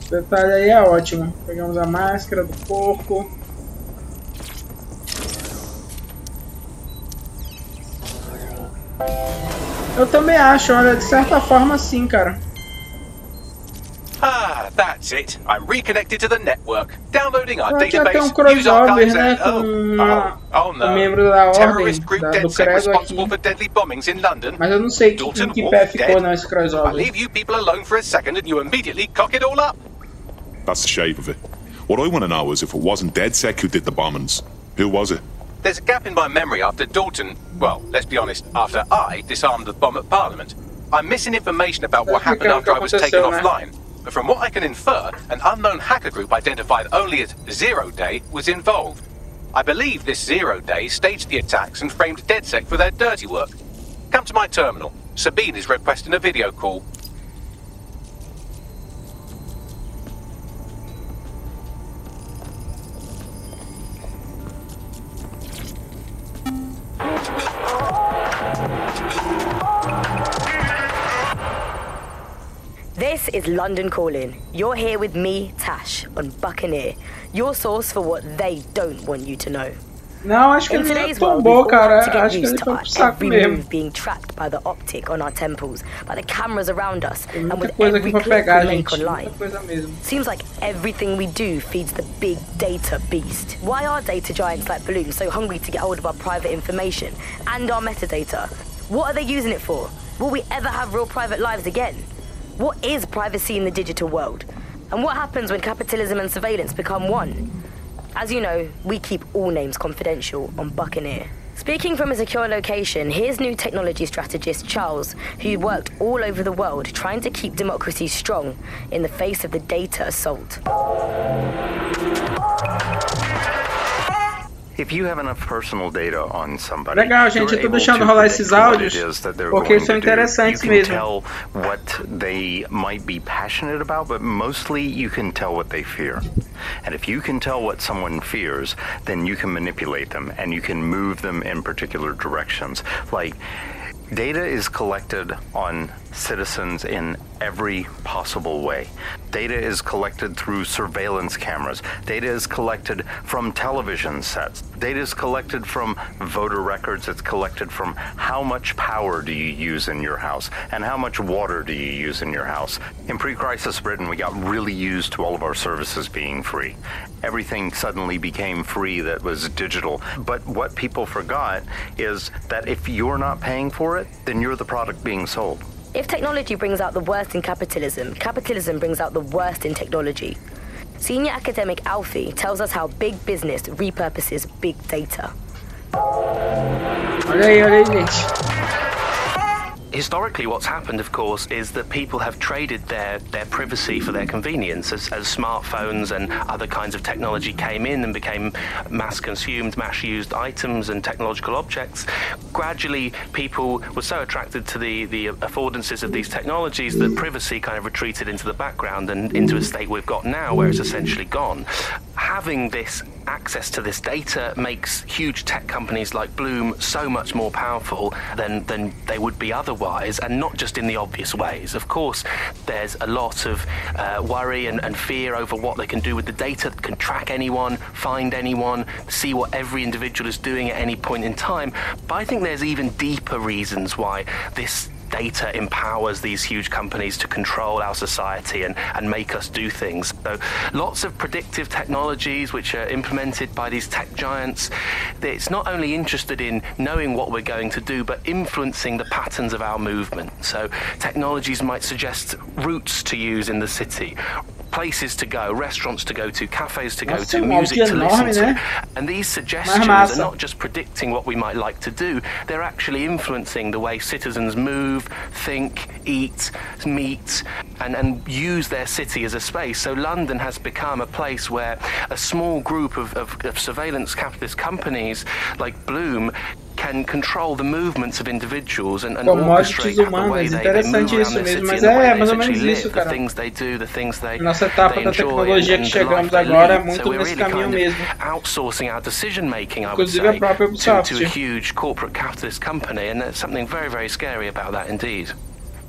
Esse detalhe aí é ótimo. Pegamos a máscara do porco. Eu também acho, olha, de certa forma sim, cara. Ah, that's it. I'm reconnected to the network. Downloading our database. database. Um crossover, né, com no. membro da ordem Terrorist group do DedSec credo responsible aqui. for deadly bombings in London. Mas eu não sei que pé ficou nesse crossover. I leave you people alone for a second and you immediately cock it all up. That's the shape of it. What I want to know is if it wasn't DedSec who did the bombings, who was it? There's a gap in my memory after Dalton, well, let's be honest, after I disarmed the bomb at Parliament. I'm missing information about what happened after I was taken offline. But from what I can infer, an unknown hacker group identified only as Zero Day was involved. I believe this Zero Day staged the attacks and framed DedSec for their dirty work. Come to my terminal. Sabine is requesting a video call. This is London Calling. You're here with me, Tash, on Buccaneer, your source for what they don't want you to know. Não, acho que ele não tombou, cara. Acho que ele foi pro saco mesmo. Being tracked by the optic on our temples, by the cameras around us, and with coisa every aqui pra click pegar, we make gente. online. Muita coisa mesmo. Seems like everything we do feeds the big data beast. Why are data giants like Bloom so hungry to get hold of our private information and our metadata? What are they using it for? Will we ever have real private lives again? What is privacy in the digital world? And what happens when capitalism and surveillance become one? As you know, we keep all names confidential on Buccaneer. Speaking from a secure location, here's new technology strategist Charles, who worked all over the world trying to keep democracy strong in the face of the data assault. If you have enough personal data on somebody, legal, gente, eu tô deixando rolar esses áudios porque são interessantes mesmo. You can tell what they might be passionate about, but mostly you can tell what they fear. And if you can tell what someone fears, then you can manipulate them and you can move them in particular directions. Like, data is collected on citizens in every possible way. Data is collected through surveillance cameras. Data is collected from television sets. Data is collected from voter records. It's collected from how much power do you use in your house and how much water do you use in your house. In pre-crisis Britain, we got really used to all of our services being free. Everything suddenly became free that was digital. But what people forgot is that if you're not paying for it, then you're the product being sold. If technology brings out the worst in capitalism, capitalism brings out the worst in technology. Senior academic Alfie tells us how big business repurposes big data. Olha aí, gente. Historically, what's happened, of course, is that people have traded their privacy for their convenience. As smartphones and other kinds of technology came in and became mass-consumed, mass-used items and technological objects, gradually people were so attracted to the affordances of these technologies that privacy kind of retreated into the background and into a state we've got now where it's essentially gone. Having this access to this data makes huge tech companies like Bloom so much more powerful than they would be otherwise, and not just in the obvious ways. Of course, there's a lot of worry and fear over what they can do with the data. They can track anyone, find anyone, see what every individual is doing at any point in time. But I think there's even deeper reasons why this data empowers these huge companies to control our society and make us do things. So lots of predictive technologies which are implemented by these tech giants. It's not only interested in knowing what we're going to do, but influencing the patterns of our movement. So technologies might suggest routes to use in the city, places to go, restaurants to go to, cafes to go to, music to listen to. And these suggestions are not just predicting what we might like to do, they're actually influencing the way citizens move, think, eat, meet, and use their city as a space. So London has become a place where a small group of surveillance capitalist companies like Bloom can control the movements of individuals and orchestrate the way they move around their city and the way they essentially live, the things they do, the things they enjoy, and the life they lead. So we're really kind of outsourcing our decision-making, I would say, to a huge corporate capitalist company, and there's something very, very scary about that indeed.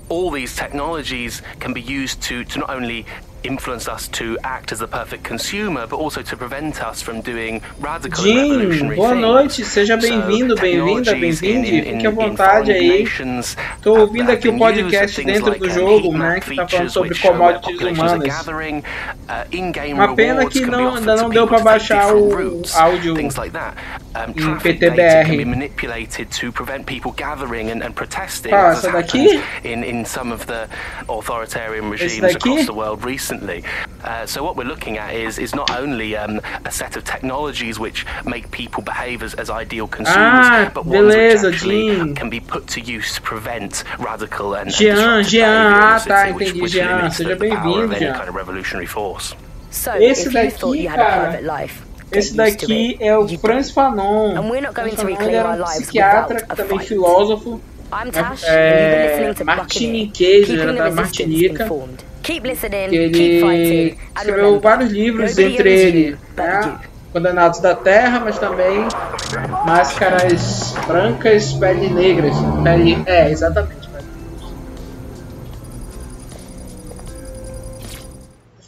All these technologies can be used to not only influence us to act as the perfect consumer, but also to prevent us from doing radical and revolutionary boa noite, seja bem-vindo, bem-vinda, bem-vinde, fique à vontade aí. Estou ouvindo aqui o podcast Dentro do Jogo, né, que está falando sobre commodities humanas. Uma pena que ainda não deu para baixar o áudio em PTBR. Qual, essa daqui? In some of the authoritarian regimes across the world recently. So what we're looking at is not only a set of technologies which make people behave as ideal consumers, but ones which actually can be put to use to prevent radical and destructive behavior, which limits the power of any kind of revolutionary force. So, if you thought you had a private life, esse daqui é o Franz Fanon. Ele era um psiquiatra, também filósofo. Martiniquês, ele era da Martinica. Ele escreveu vários livros, entre eles, né, Condenados da Terra, mas também Máscaras Brancas, Pele Negras. Exatamente.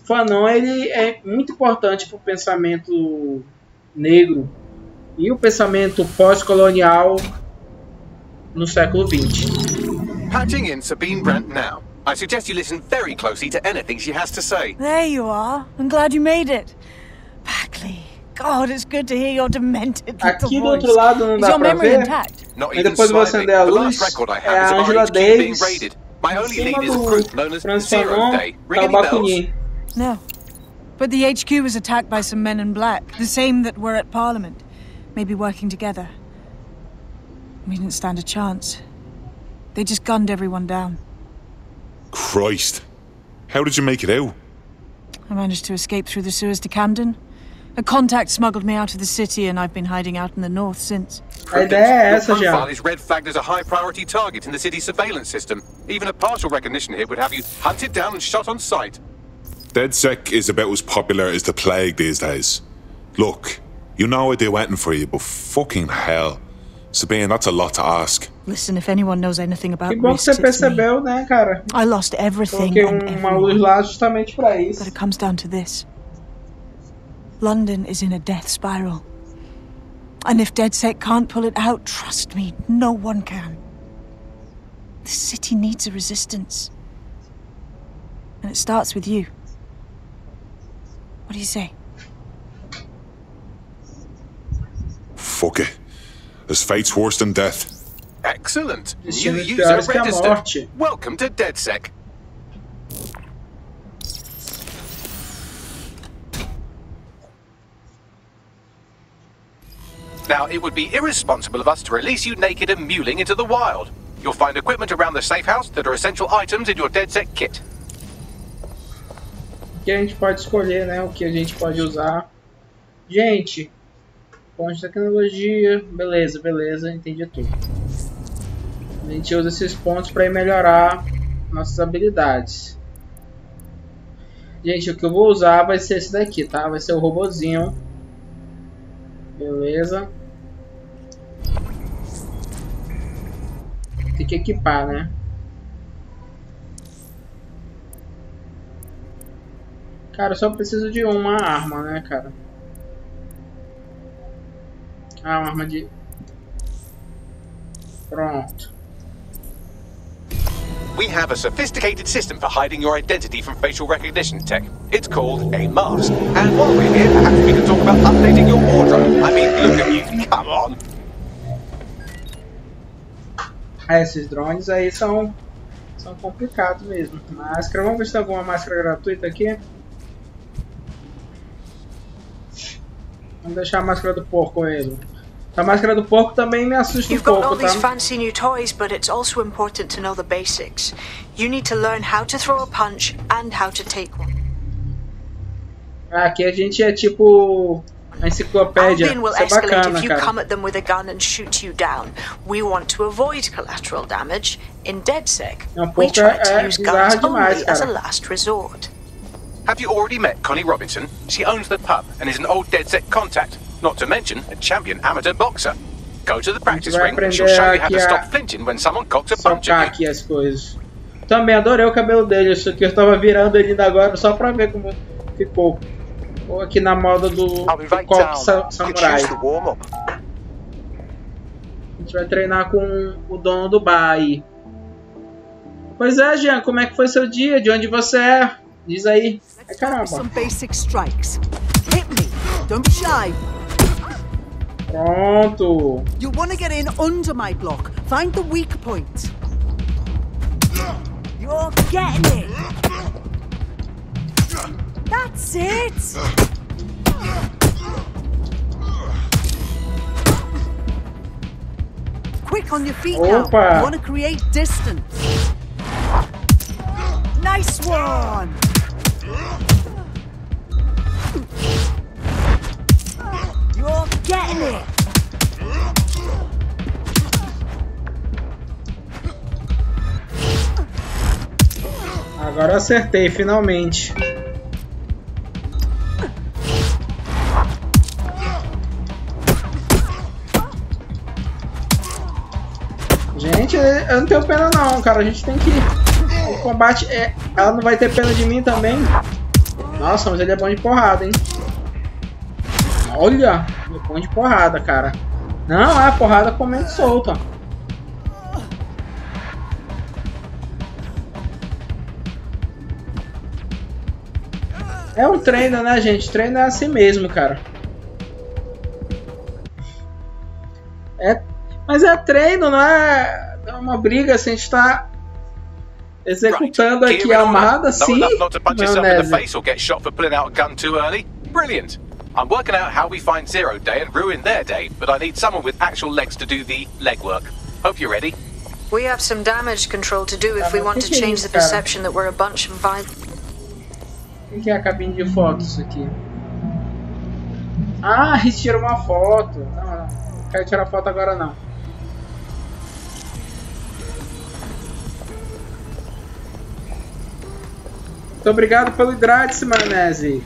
Fanon, ele é muito importante para o pensamento negro e o pensamento pós-colonial no século XX. Patching in Sabine Brandt now. I suggest you listen very closely to anything she has to say. There you are. I'm glad you made it. Bagley, God, it's good to hear your demented little Aqui do outro lado não dá pra ver, mas depois eu vou acender a luz, é a Angela Davis, em cima do Franz Fanon, tá o Bakunin. No, but the HQ was attacked by some men in black, the same that were at Parliament, maybe working together. We didn't stand a chance. They just gunned everyone down. Christ. How did you make it out? I managed to escape through the sewers to Camden. A contact smuggled me out of the city, and I've been hiding out in the north since. A ideia é essa, Your já. profile is red flagged as a high priority target in the city's surveillance system. Even a partial recognition hit would have you hunted down and shot on sight. DedSec is about as popular as the plague these days. Look, you know what they're waiting for you, but fucking hell. Sabine, that's a lot to ask. Listen, if anyone knows anything about Que bom que você percebeu, né, cara? I lost everything Coloquei uma luz lá justamente pra isso. But it comes down to this. London is in a death spiral. And if DedSec can't pull it out, trust me, no one can. The city needs a resistance. And it starts with you. What do you say? Fuck it. This fate's worse than death. Excellent. New Destinos user piores que a registered. morte. Welcome to DedSec. Now, it would be irresponsible of us to release you naked and mewling into the wild. You'll find equipment around the safe house that are essential items in your DedSec kit. Que a gente pode escolher, né? O que a gente pode usar. Gente, ponto de tecnologia, beleza, entendi tudo. A gente usa esses pontos para melhorar nossas habilidades. Gente, o que eu vou usar vai ser esse daqui, tá? Vai ser o robozinho. Beleza. Tem que equipar, né? Cara, eu só preciso de uma arma, né, cara? Ah, uma arma de... Pronto. We have a sophisticated system for hiding your identity from facial recognition tech. It's called a mask. And while we're here, perhaps we can talk about updating your wardrobe. I mean, look at you. Come on. Esses drones aí são complicados mesmo. Máscara, vamos ver se tem alguma máscara gratuita aqui. Vamos deixar a máscara do porco mesmo. A máscara do porco também me assusta You've got all pouco, these tá? fancy new toys, but it's also important to know the basics. You need to learn how to throw a punch and how to take one. Aqui a gente é tipo a enciclopédia. Albion will Isso é escalate bacana, if you cara. come at them with a gun and shoot you down. We want to avoid collateral damage. In DedSec, we try to use guns only as a last resort. Have you already met Connie Robinson? She owns the pub and is an old DedSec contact. Not to mention a champion amateur boxer. Go to the practice ring and she'll show you how to stop flinching when someone cocks a punch at you. Aqui as coisas. Também adorei o cabelo dele. Isso aqui eu tava virando ele ainda agora só pra ver como ficou. Ou aqui na moda do copo samurai. A gente vai treinar com o dono do bar aí. Pois é, Jean, como é que foi seu dia? De onde você é? Diz aí. Ai, caramba. Some basic strikes. Hit me. Don't be shy. Pronto. You want to get in under my block. Find the weak point. You're getting it. That's it. Quick on your feet now. You want to create distance. Nice one. You're getting it. Agora eu acertei, finalmente. Gente, eu não tenho pena não, cara. A gente tem que... O combate... Ela não vai ter pena de mim também. Nossa, mas ele é bom de porrada, hein? Olha! Ele é bom de porrada, cara. Não, a porrada comendo solta. É um treino, né, gente? Treino é assim mesmo, cara. Mas é treino, não é uma briga assim, a gente tá executando aqui a amada assim. Brilliant. I'm working out how we find Zero Day and ruin their day, but I need someone with actual legs to do the legwork. Hope you're ready. We have some damage control to do if we want to change the perception that we're a bunch of violent. O que é a cabine de fotos aqui? Ah, retira uma foto. Não, não quero tirar foto agora não. Muito obrigado pelo hidrate, Simanese.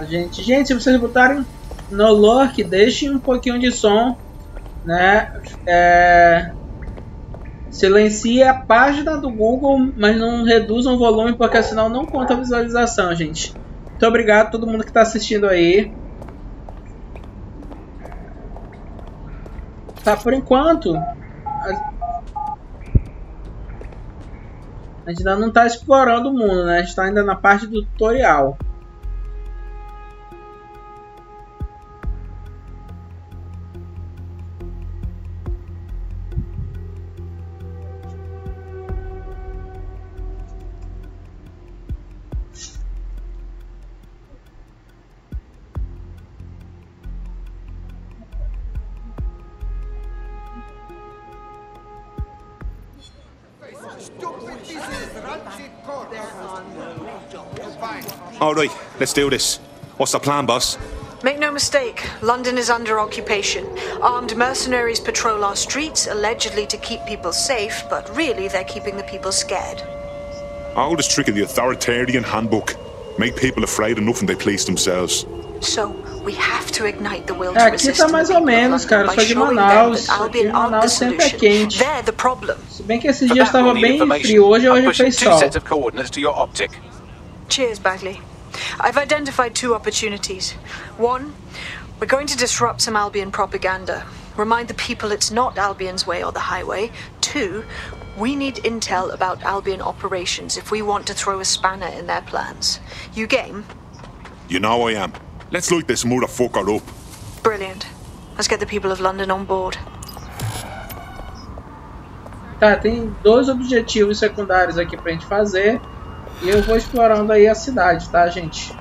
Gente, se vocês botarem no lurk, deixem um pouquinho de som, né? Silencie a página do Google, mas não reduzam o volume, porque senão não conta a visualização, gente. Muito obrigado a todo mundo que está assistindo aí. Tá, por enquanto a gente ainda não está explorando o mundo, né? A gente está ainda na parte do tutorial. All right, let's do this. What's the plan, boss? Make no mistake, London is under occupation. Armed mercenaries patrol our streets, allegedly to keep people safe, but really they're keeping the people scared. Oldest trick of the authoritarian handbook. Make people afraid of nothing they please themselves. So, we have to ignite the will to Aqui resist tá mais ou menos, cara. Só de Manaus. Aqui em Manaus sempre é quente. They're the problem. Se bem que esses dias estava bem frio, hoje fez sol. Cheers, Bagley. I've identified two opportunities. One, we're going to disrupt some Albion propaganda. Remind the people it's not Albion's way or the highway. Two, we need intel about Albion operations if we want to throw a spanner in their plans. You game? You know I am. Let's light this motherfucker up. Brilliant. Let's get the people of London on board. Tá, tem dois objetivos secundários aqui pra gente fazer. E eu vou explorando aí a cidade, tá, gente?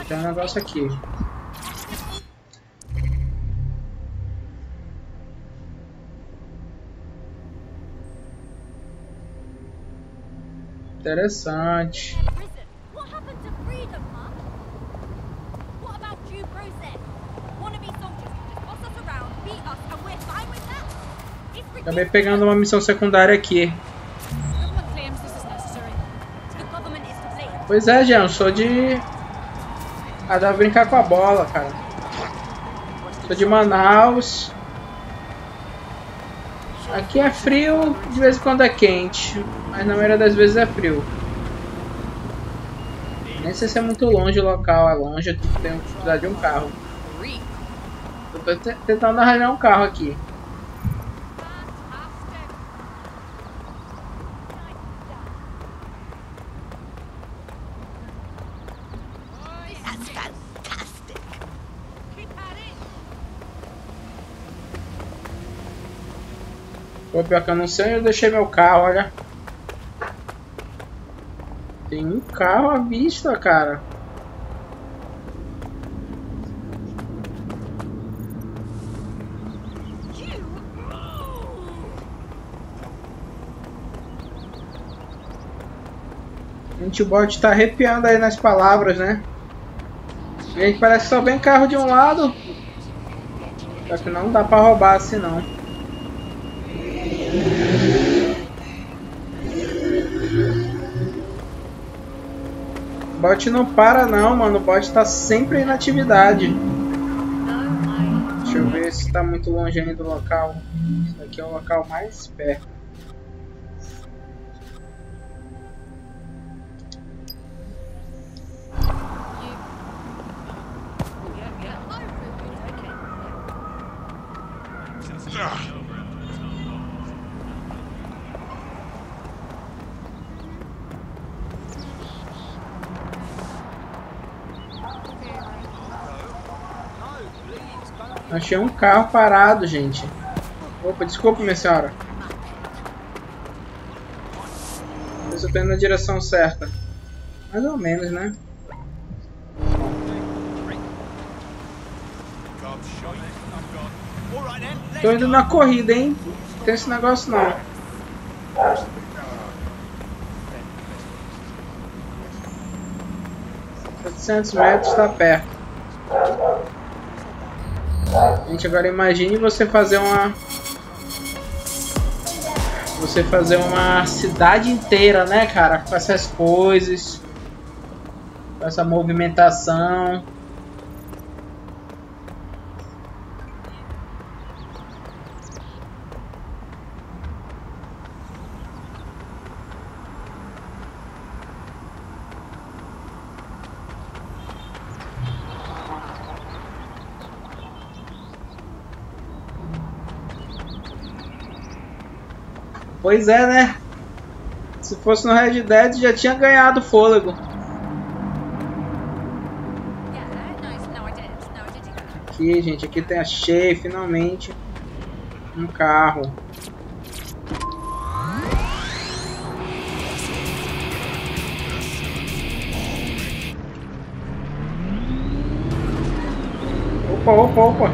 Tem um negócio aqui. Interessante. Acabei pegando uma missão secundária aqui. Pois é, Jean, sou de... Ah, dá pra brincar com a bola, cara. Sou de Manaus. Aqui é frio, de vez em quando é quente. Mas na maioria das vezes é frio. Nem sei se é muito longe o local, é longe, eu tenho que precisar de um carro. Eu tô tentando arranjar um carro aqui. Pô, pior que eu não sei, eu deixei meu carro, olha. Tem um carro à vista, cara. O bot tá arrepiando aí nas palavras, né? Gente, parece que só vem carro de um lado. Só que não dá pra roubar assim não. O bot não para não, mano. O bot tá sempre em atividade. Deixa eu ver se tá muito longe ainda do local. Esse aqui é o local mais perto. Achei um carro parado, gente. Opa, desculpa, minha senhora. Ver se eu tô indo na direção certa. Mais ou menos, né? Tô indo na corrida, hein? Não tem esse negócio não. 700 metros, tá perto. Gente, agora imagine você fazer uma... cidade inteira, né, cara? Com essas coisas. Com essa movimentação. Pois é, né? Se fosse no Red Dead já tinha ganhado fôlego. Aqui, gente, aqui tem achei finalmente um carro. Opa.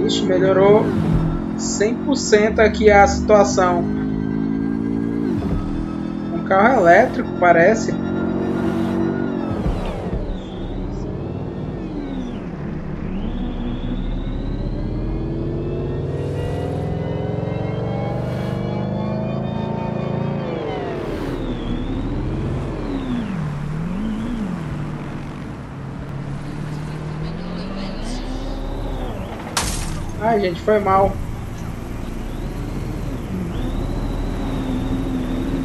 Ixi, melhorou 100% aqui a situação. Um carro elétrico, parece. Ai, gente, foi mal.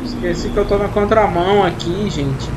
Esqueci que eu tô na contramão aqui, gente.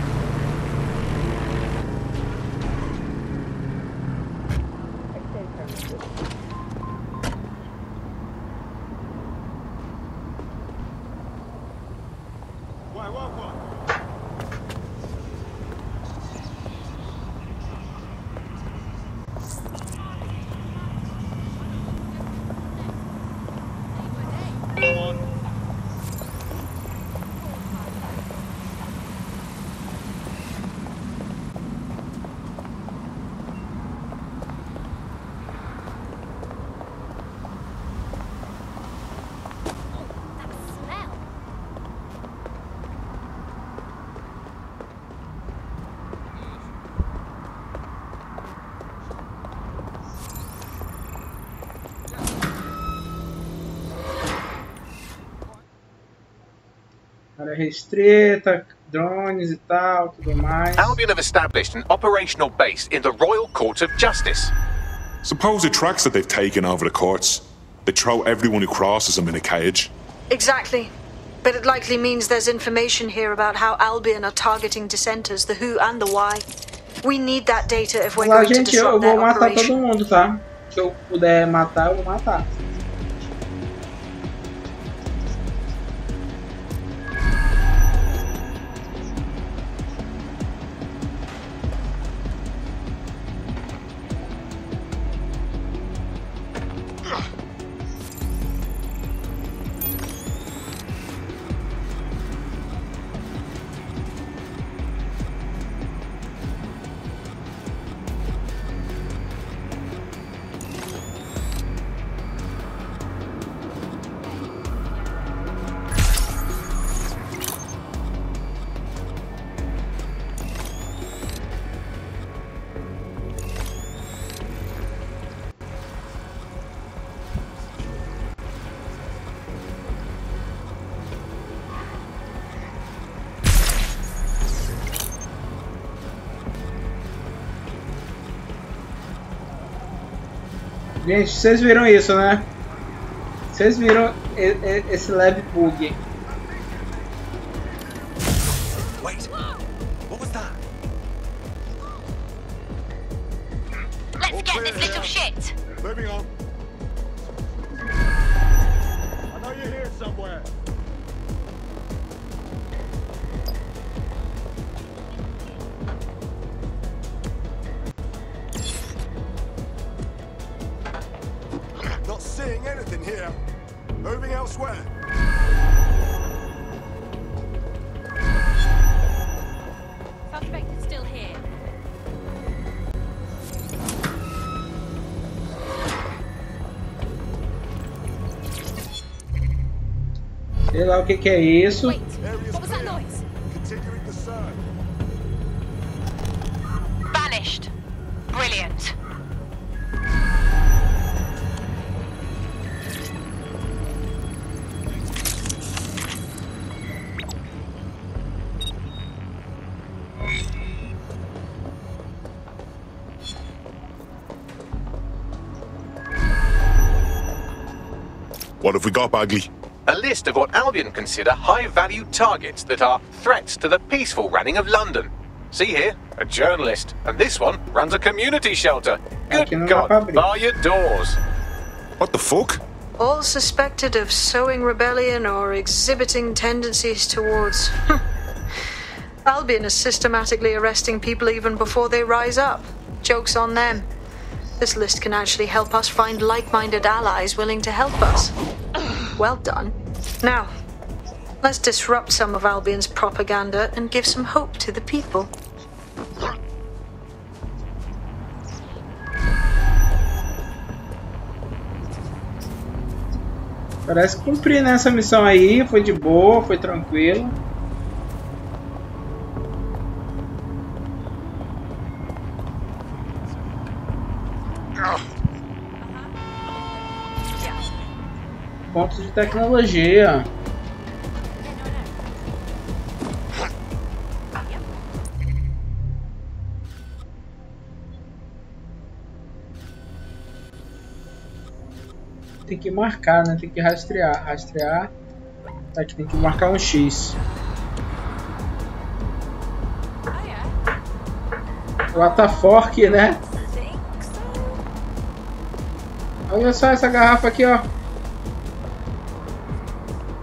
Área restrita, drones e tal, tudo mais. Albion have established an operational base in the Royal Court of Justice. Suppose the tracks that they've taken over the courts, they throw everyone who crosses them in a cage. Exactly. But it likely means there's information here about how Albion are targeting dissenters, the who and the why. We need that data if we're going to disrupt their operation. Eu vou matar todo mundo, tá? Se eu puder matar, eu vou matar. Gente, vocês viram isso, né? Vocês viram esse leve bug. Wait, what was that? Let's get this little shit. Moving on. I know you're here somewhere. Not seeing anything here. Moving elsewhere. Sei lá o que é isso. What was that noise? Vanished. Brilliant. What have we got, Bagley? A list of what Albion consider high-value targets that are threats to the peaceful running of London. See here, a journalist, and this one runs a community shelter. Good God, bar your doors. What the fuck? All suspected of sowing rebellion or exhibiting tendencies towards... Albion is systematically arresting people even before they rise up. Joke's on them. This list can actually help us find like-minded allies willing to help us. Well done. Now, let's disrupt some of Albion's propaganda and give some hope to the people. Parece que cumpri nessa missão aí, foi de boa, foi tranquilo. Pontos de tecnologia. Tem que marcar, né? Tem que rastrear. Rastrear. Aqui tem que marcar um X. What the fork, né? Olha só essa garrafa aqui, ó.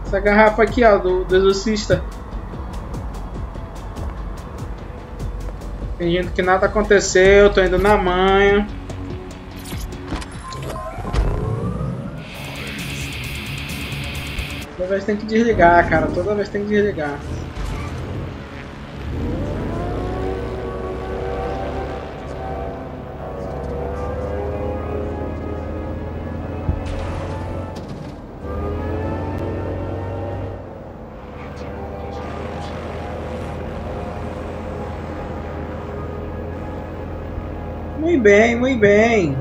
Essa garrafa aqui, ó, do exorcista. Fingindo que nada aconteceu, tô indo na manha. Toda vez tem que desligar, cara. Toda vez tem que desligar. Muito bem, muito bem.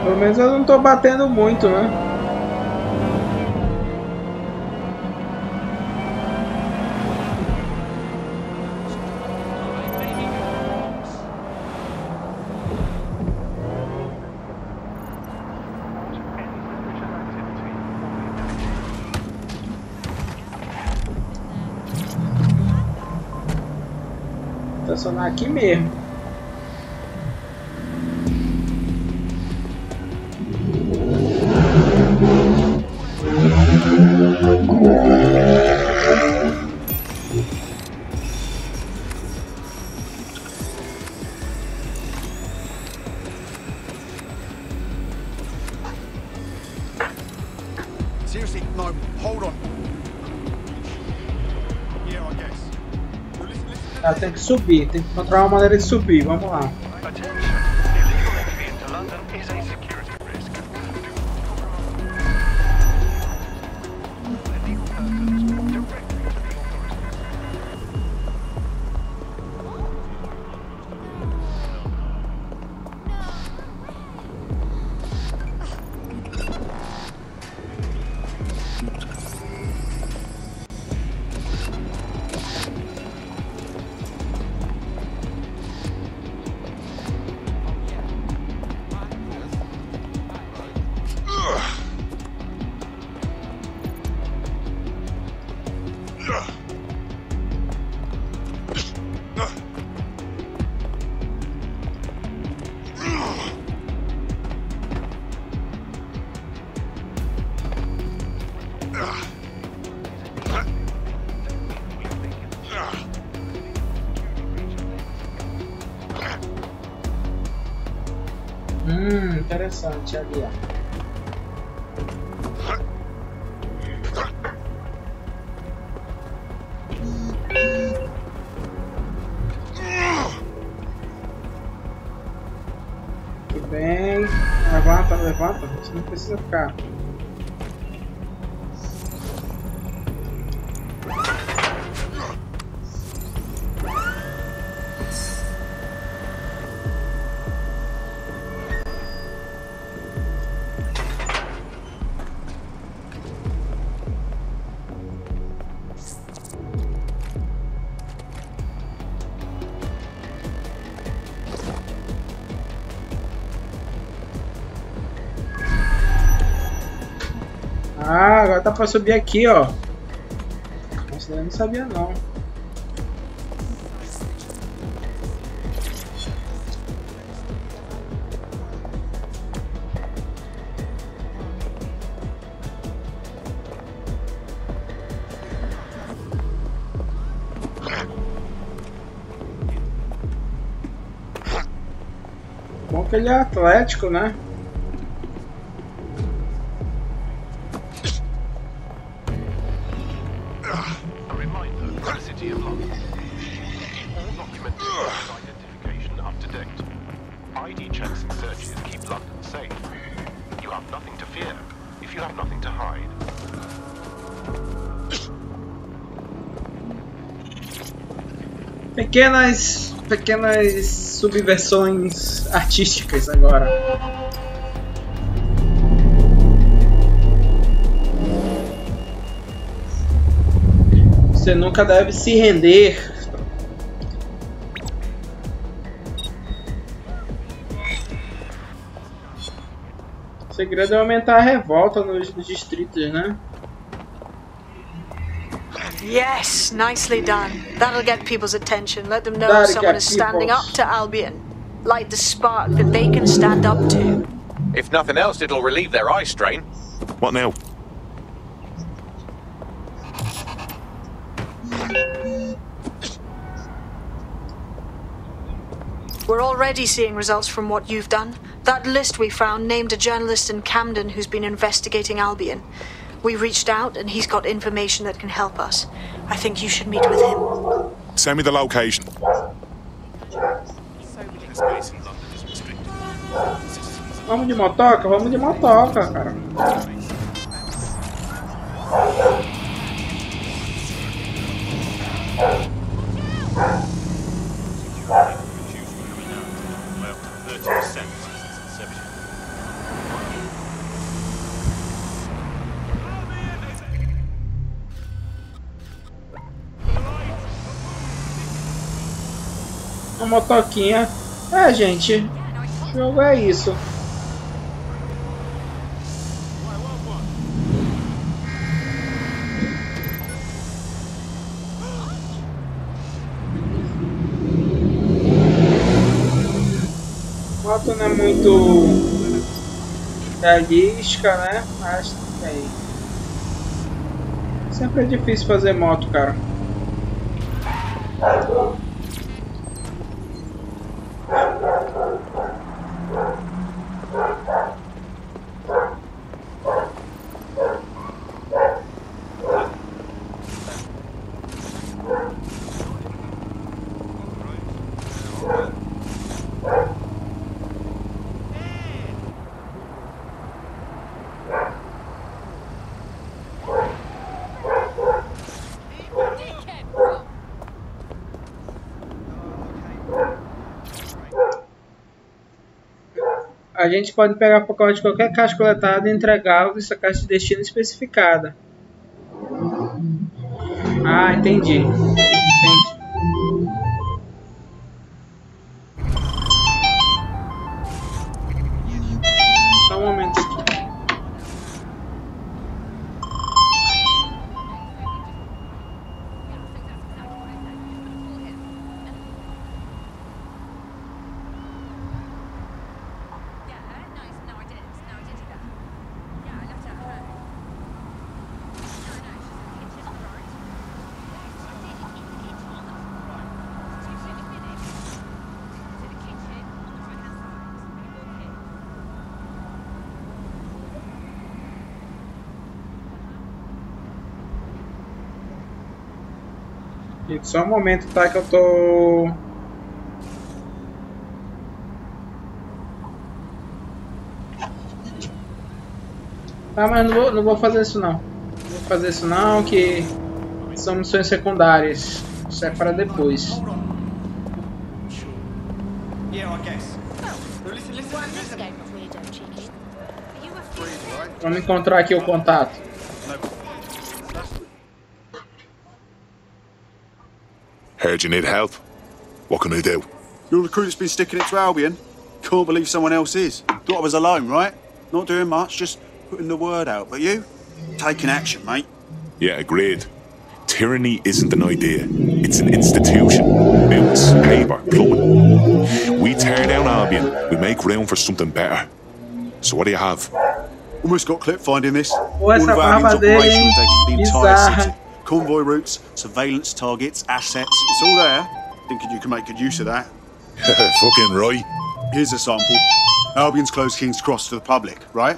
Pelo menos eu não tô batendo muito, né? Vou estacionar aqui mesmo. Seriously, no, hold on. Yeah, I guess. Ah, tem que subir, tem que encontrar uma maneira de subir, vamos lá. Interessante ali, ó. Muito bem. Levanta, levanta. Você não precisa ficar. Ah, agora tá pra subir aqui, ó. Nossa, eu não sabia não. Bom que ele é atlético, né? Pequenas subversões artísticas agora. Você nunca deve se render. O segredo é aumentar a revolta nos distritos, né? Yes, nicely done. That'll get people's attention. Let them know someone is standing up to Albion. Light the spark that they can stand up to. If nothing else, it'll relieve their eye strain. What now? We're already seeing results from what you've done. That list we found named a journalist in Camden who's been investigating Albion. We reached out and he's got information that can help us. I think you should meet with him. Send me the location. Vamos de motoca? Vamos de motoca, cara. Uma motoquinha. É, gente, o jogo é isso. A moto não é muito realística, né? Mas tem. Sempre é difícil fazer moto, cara. A gente pode pegar pacote de qualquer caixa coletada e entregá-lo com sua caixa de destino especificada. Ah, entendi. Só um momento aqui. Gente, só um momento, tá? Que eu tô... Tá, mas não vou fazer isso não. Não vou fazer isso não, que são missões secundárias. Isso é para depois. Vamos encontrar aqui o contato. Heard you need help. What can I do? Your recruit's been sticking it to Albion. Can't believe someone else is. Thought I was alone, right? Not doing much, just putting the word out. But you? Taking action, mate. Yeah, agreed. Tyranny isn't an idea. It's an institution. Boots, paper, plumbing. We tear down Albion. We make room for something better. So what do you have? Almost got clip finding this. All of Albion's operational data for the entire city. Convoy routes, surveillance targets, assets. It's all there. Thinking you can make good use of that. Fucking right. Here's a sample. Albion's closed King's Cross to the public, right?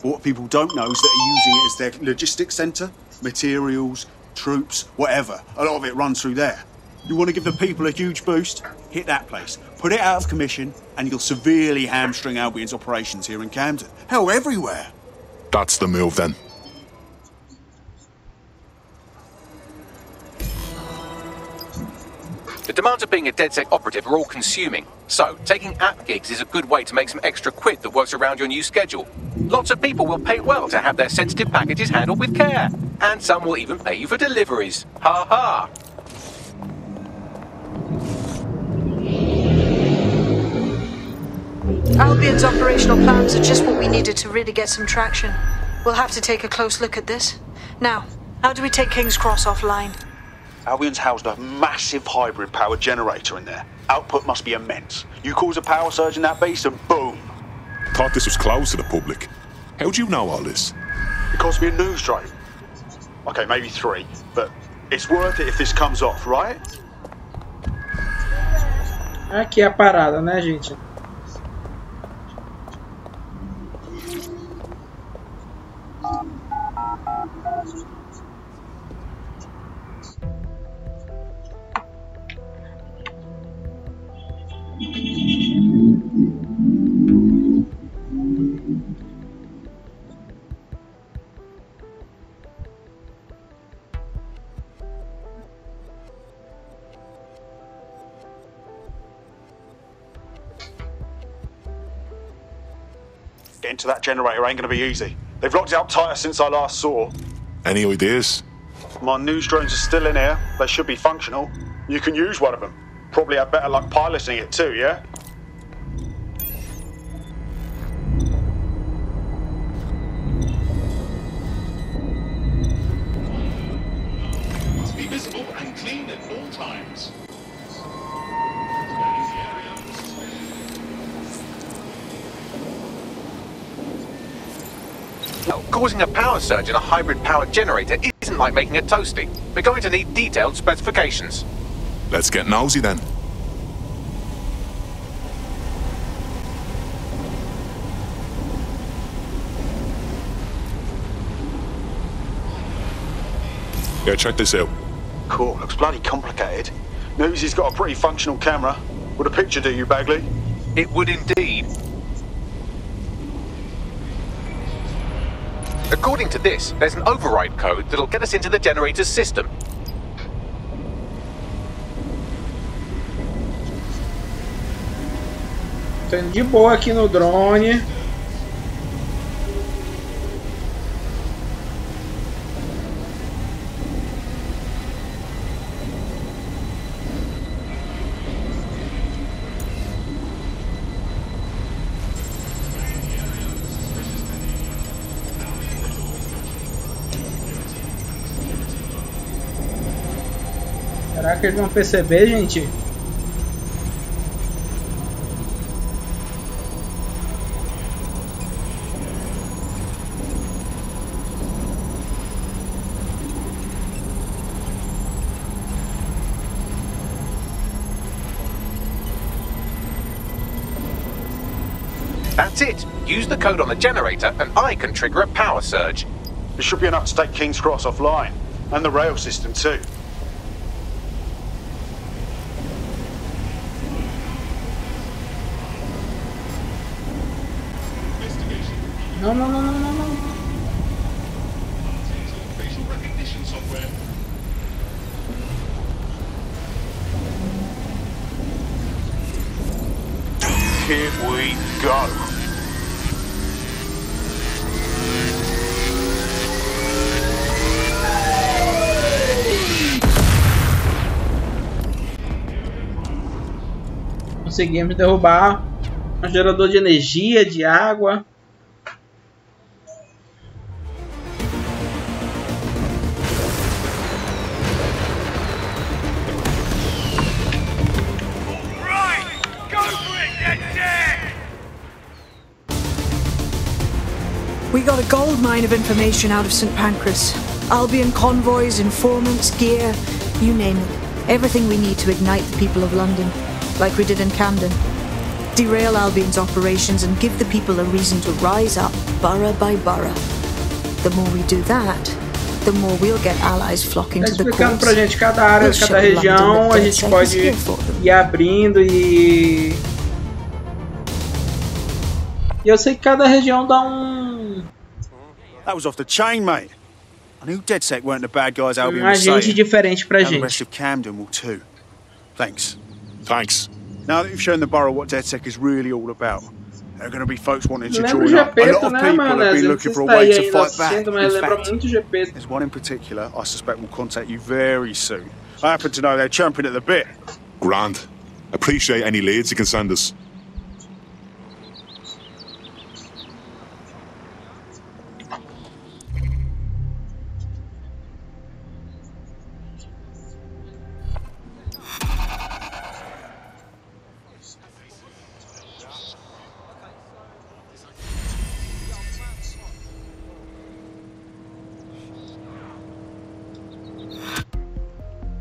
But what people don't know is that they're using it as their logistics centre. Materials, troops, whatever. A lot of it runs through there. You want to give the people a huge boost? Hit that place. Put it out of commission, and you'll severely hamstring Albion's operations here in Camden. Hell, everywhere. That's the move, then. The demands of being a DedSec operative are all-consuming, so taking app gigs is a good way to make some extra quid that works around your new schedule. Lots of people will pay well to have their sensitive packages handled with care, and some will even pay you for deliveries. Ha ha! Albion's operational plans are just what we needed to really get some traction. We'll have to take a close look at this. Now, how do we take King's Cross offline? Albion's housed a massive hybrid power generator in there. Output must be immense. You cause a power surge in that beast and boom. Thought this was closed to the public. How'd you know all this? It cost me a news drive. Okay, maybe 3, but it's worth it if this comes off, right? Aqui é a parada, né, gente? Getting to that generator ain't gonna be easy. They've locked it up tighter since I last saw. Any ideas? My news drones are still in here. They should be functional. You can use one of them. Probably have better luck piloting it too, yeah? Must be visible and clean at all times. Well, causing a power surge in a hybrid power generator isn't like making a toasty. We're going to need detailed specifications. Let's get nosy then. Yeah, check this out. Cool, looks bloody complicated. Newsy's got a pretty functional camera. Would a picture do you, Bagley? It would indeed. According to this, there's an override code that'll get us into the generator's system. Tô indo de boa aqui no drone. Será que eles vão perceber, gente? That's it. Use the code on the generator and I can trigger a power surge. It should be enough to take King's Cross offline. And the rail system too. Não, não, não, não, não, não. Facial recognition software. Here we go. Conseguimos derrubar um gerador de energia, de água. We got a gold mine of information out of St. Pancras. Albion convoys, informants, gear, you name it. Everything we need to ignite the people of London, like we did in Camden. Derail Albion's operations and give the people a reason to rise up, borough by borough. The more we do that, the more we'll get allies flocking to the courts. Explicando pra gente cada área, cada região, a gente pode ir abrindo e eu sei que cada região dá That was off the chain, mate. I knew DedSec weren't the bad guys Albion was saying. Agente diferente pra gente. The rest of Camden will too. Thanks. Thanks. Now that you've shown the borough what DedSec is really all about, there are going to be folks wanting to Lembra join up. A lot of né, people have been looking for a way to fight back. Mas In lembra fact, muito Gepeto. there's one in particular I suspect will contact you very soon. I happen to know they're champing at the bit. Grand. Appreciate any leads you can send us.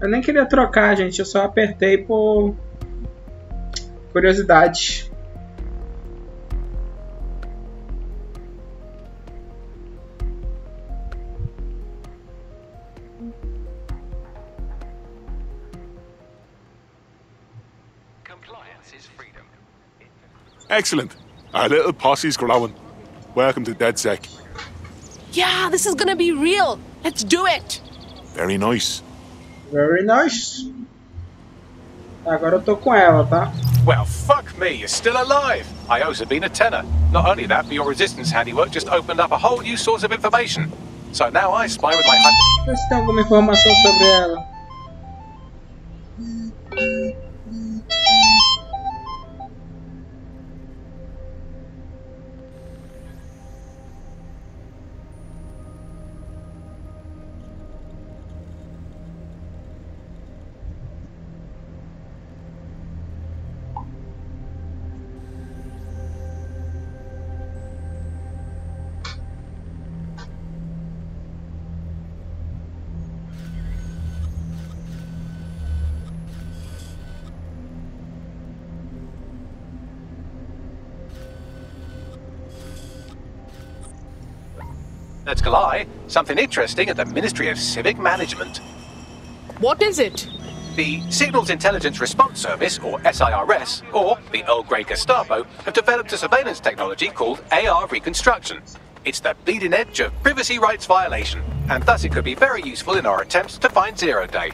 Eu nem queria trocar, gente. Eu só apertei por curiosidade. Excellent. Our little posse's growing. Welcome to DedSec. Yeah, this is gonna be real. Let's do it. Very nice. Very nice. Agora eu tô com ela, tá? Well, fuck me, you're still alive. I owe Sabine a tenner. Not only that, but your resistance handiwork just opened up a whole new source of information. So now I spy with my hand. Vê se tem alguma informação sobre ela. Let's collide. Something interesting at the Ministry of Civic Management. What is it? The Signals Intelligence Response Service, or SIRS, or the Earl Grey Gestapo, have developed a surveillance technology called AR Reconstruction. It's the bleeding edge of privacy rights violation, and thus it could be very useful in our attempts to find Zero Day.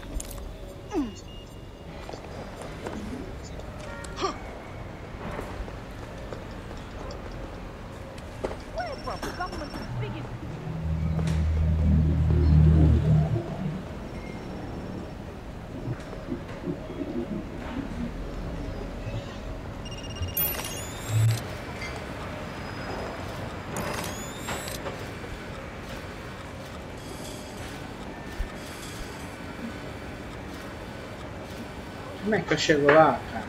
Como é que eu chego lá, cara?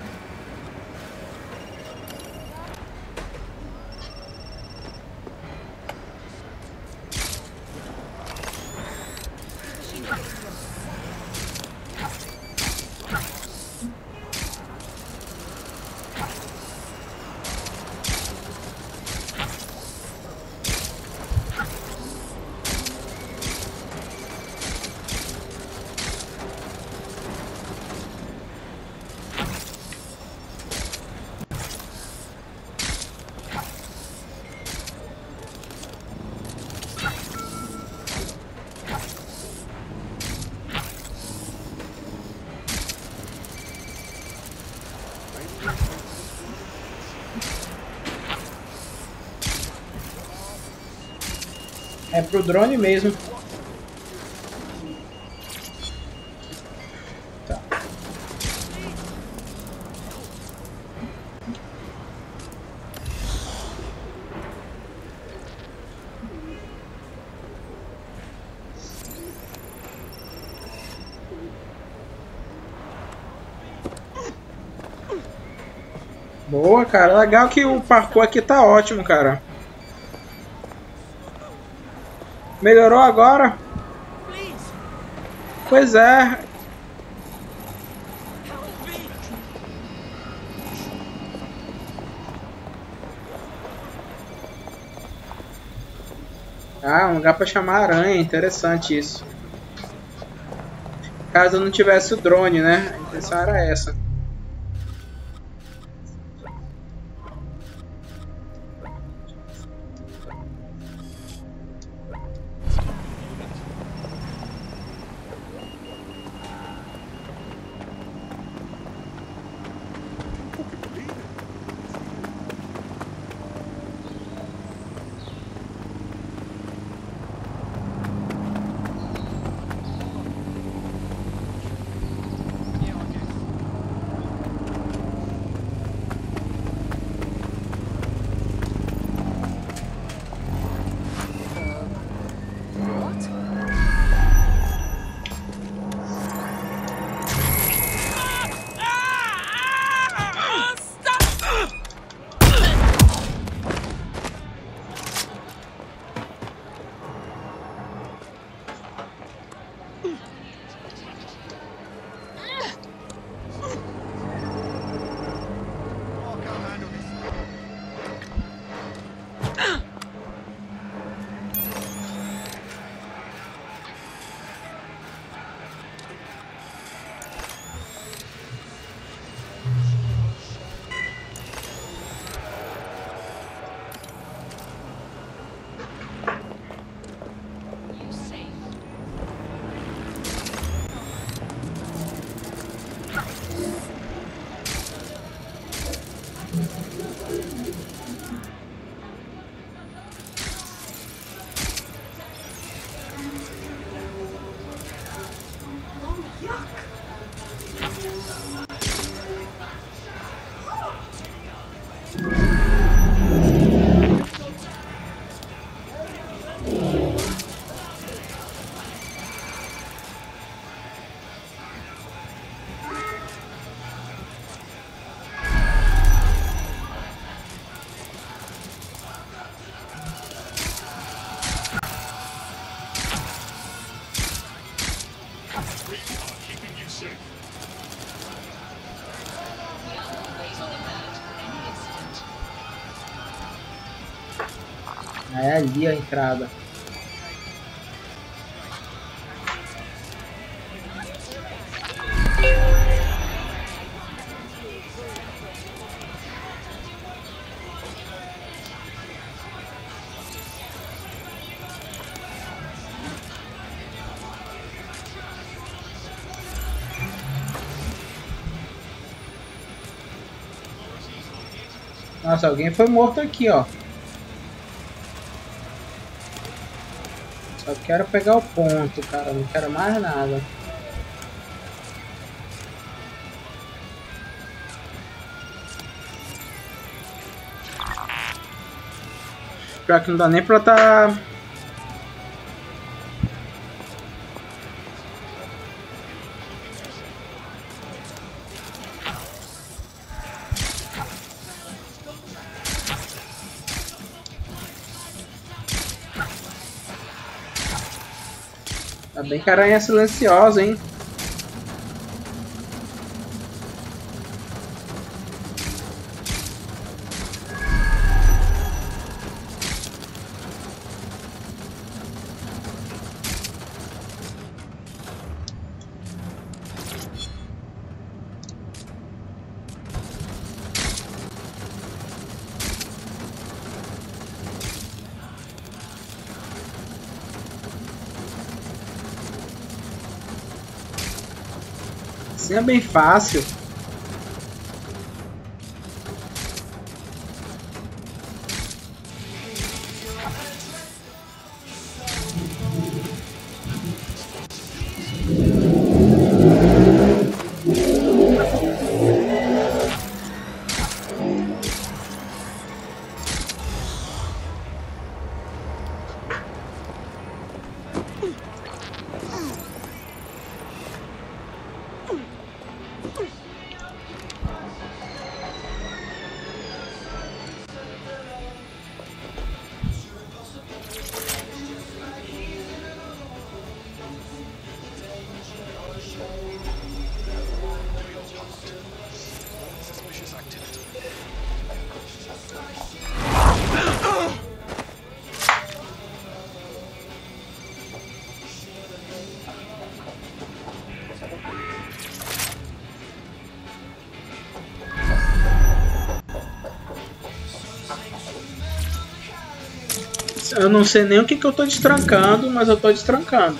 É pro drone mesmo. Tá. Boa, cara. Legal que o parkour aqui tá ótimo, cara. Melhorou agora? Pois é. Ah, um lugar pra chamar aranha. Interessante isso. Caso não tivesse o drone, né? A intenção era essa. É ali a entrada. Nossa, alguém foi morto aqui, ó. Só quero pegar o ponto, cara. Não quero mais nada. Pior que não dá nem pra tá... Tá bem que a aranha é silenciosa, hein? Assim é bem fácil. Eu não sei nem o que eu tô destrancando, mas eu tô destrancando.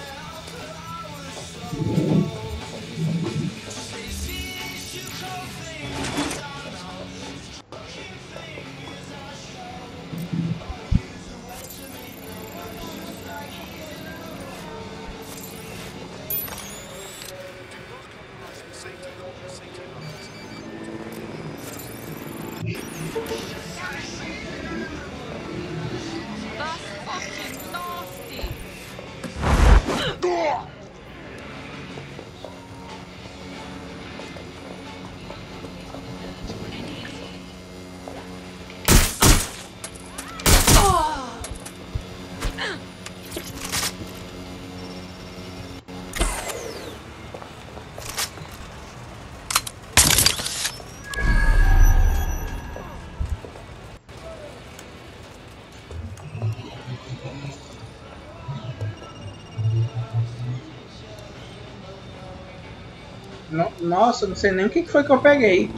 Nossa, não sei nem o que foi que eu peguei.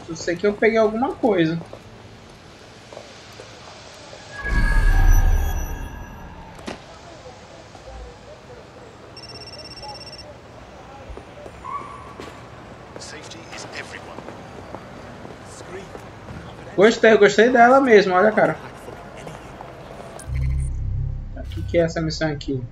Eu sei que eu peguei alguma coisa. Gostei dela mesmo, olha, cara. O que é essa missão aqui?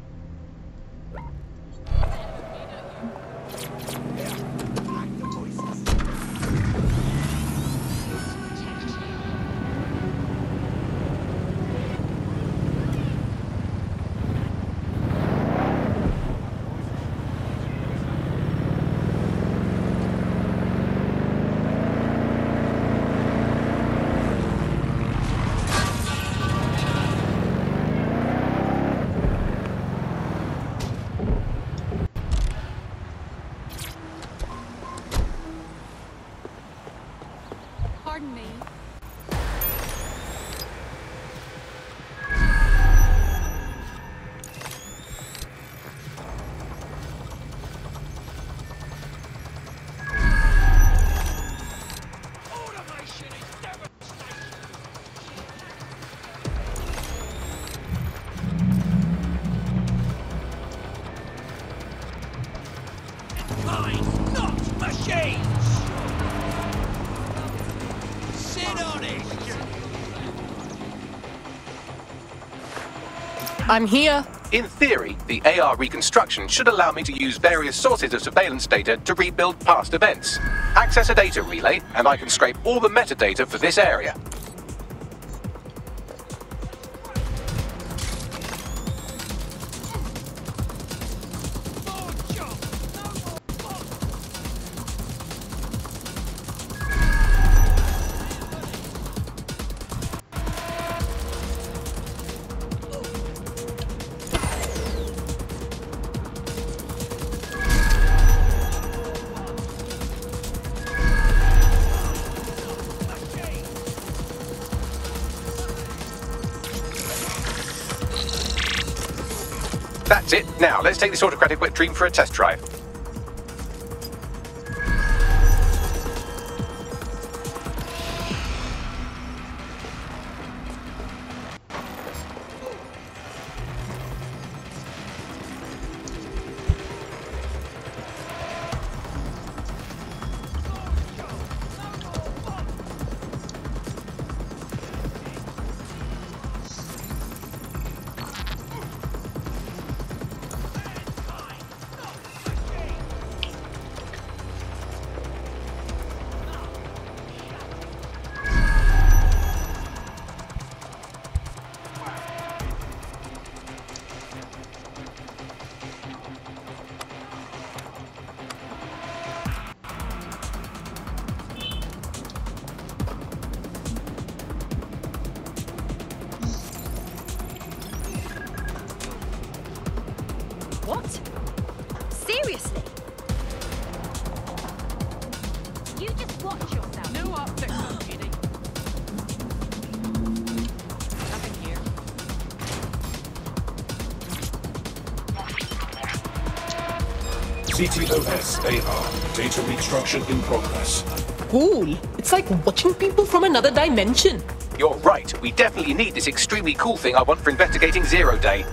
I'm here. In theory, the AR reconstruction should allow me to use various sources of surveillance data to rebuild past events. Access a data relay, and I can scrape all the metadata for this area. That's it. Now, let's take this autocratic wet dream for a test drive. What? Seriously? You just watch yourself. No optics on Judy. Nothing here. CTOS AR. Data reconstruction in progress. Cool. It's like watching people from another dimension. You're right, we definitely need this extremely cool thing I want for investigating Zero Day.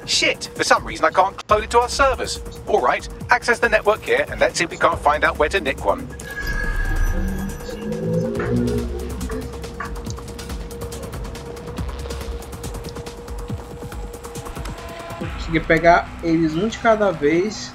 Shit, for some reason I can't load it to our servers. Alright, access the network here and let's see if we can't find out where to nick one. Vou conseguir pegar eles um de cada vez.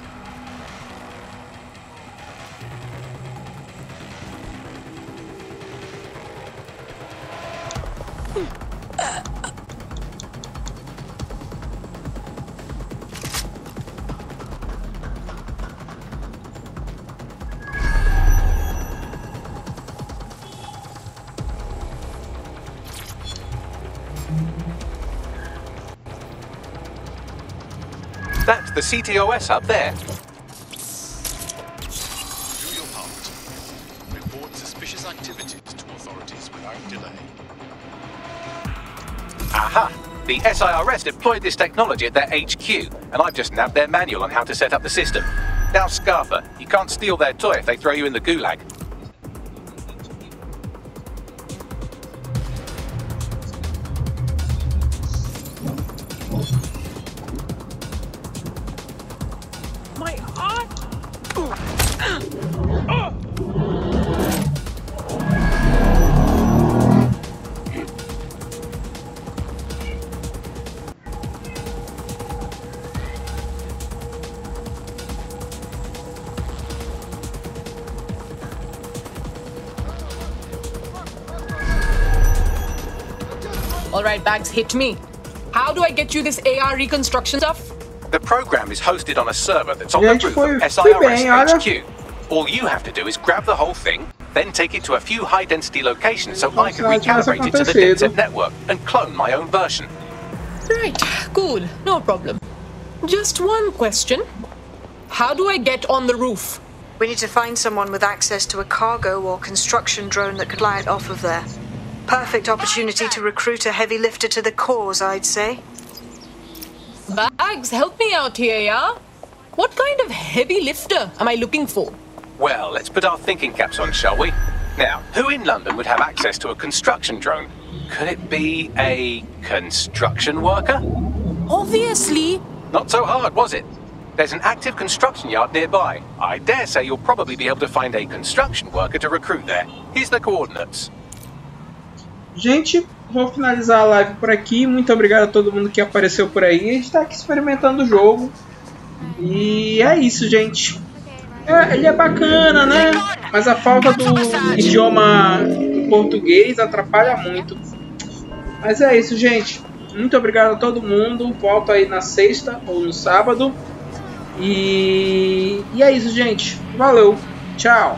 That's the CTOS up there. Do your part. Report suspicious activities to authorities without delay. Aha! The SIRS deployed this technology at their HQ, and I've just nabbed their manual on how to set up the system. Now, Scarper, you can't steal their toy if they throw you in the gulag. Alright, Bags, hit me. How do I get you this AR reconstruction stuff? The program is hosted on a server that's on the roof of SIRS HQ. All you have to do is grab the whole thing, then take it to a few high-density locations so I can recalibrate it to the DedSec network and clone my own version. Right, cool, no problem. Just one question. How do I get on the roof? We need to find someone with access to a cargo or construction drone that could fly it off of there. Perfect opportunity to recruit a heavy lifter to the cause, I'd say. Bags, help me out here, yeah? What kind of heavy lifter am I looking for? Well, let's put our thinking caps on, shall we? Now, who in London would have access to a construction drone? Could it be a construction worker? Obviously. Not so hard, was it? There's an active construction yard nearby. I dare say you'll probably be able to find a construction worker to recruit there. Here's the coordinates. Gente, vou finalizar a live por aqui. Muito obrigado a todo mundo que apareceu por aí. A gente está aqui experimentando o jogo. E é isso, gente. Ele é bacana, né? Mas a falta do idioma em português atrapalha muito. Mas é isso, gente. Muito obrigado a todo mundo. Volto aí na sexta ou no sábado. E é isso, gente. Valeu. Tchau.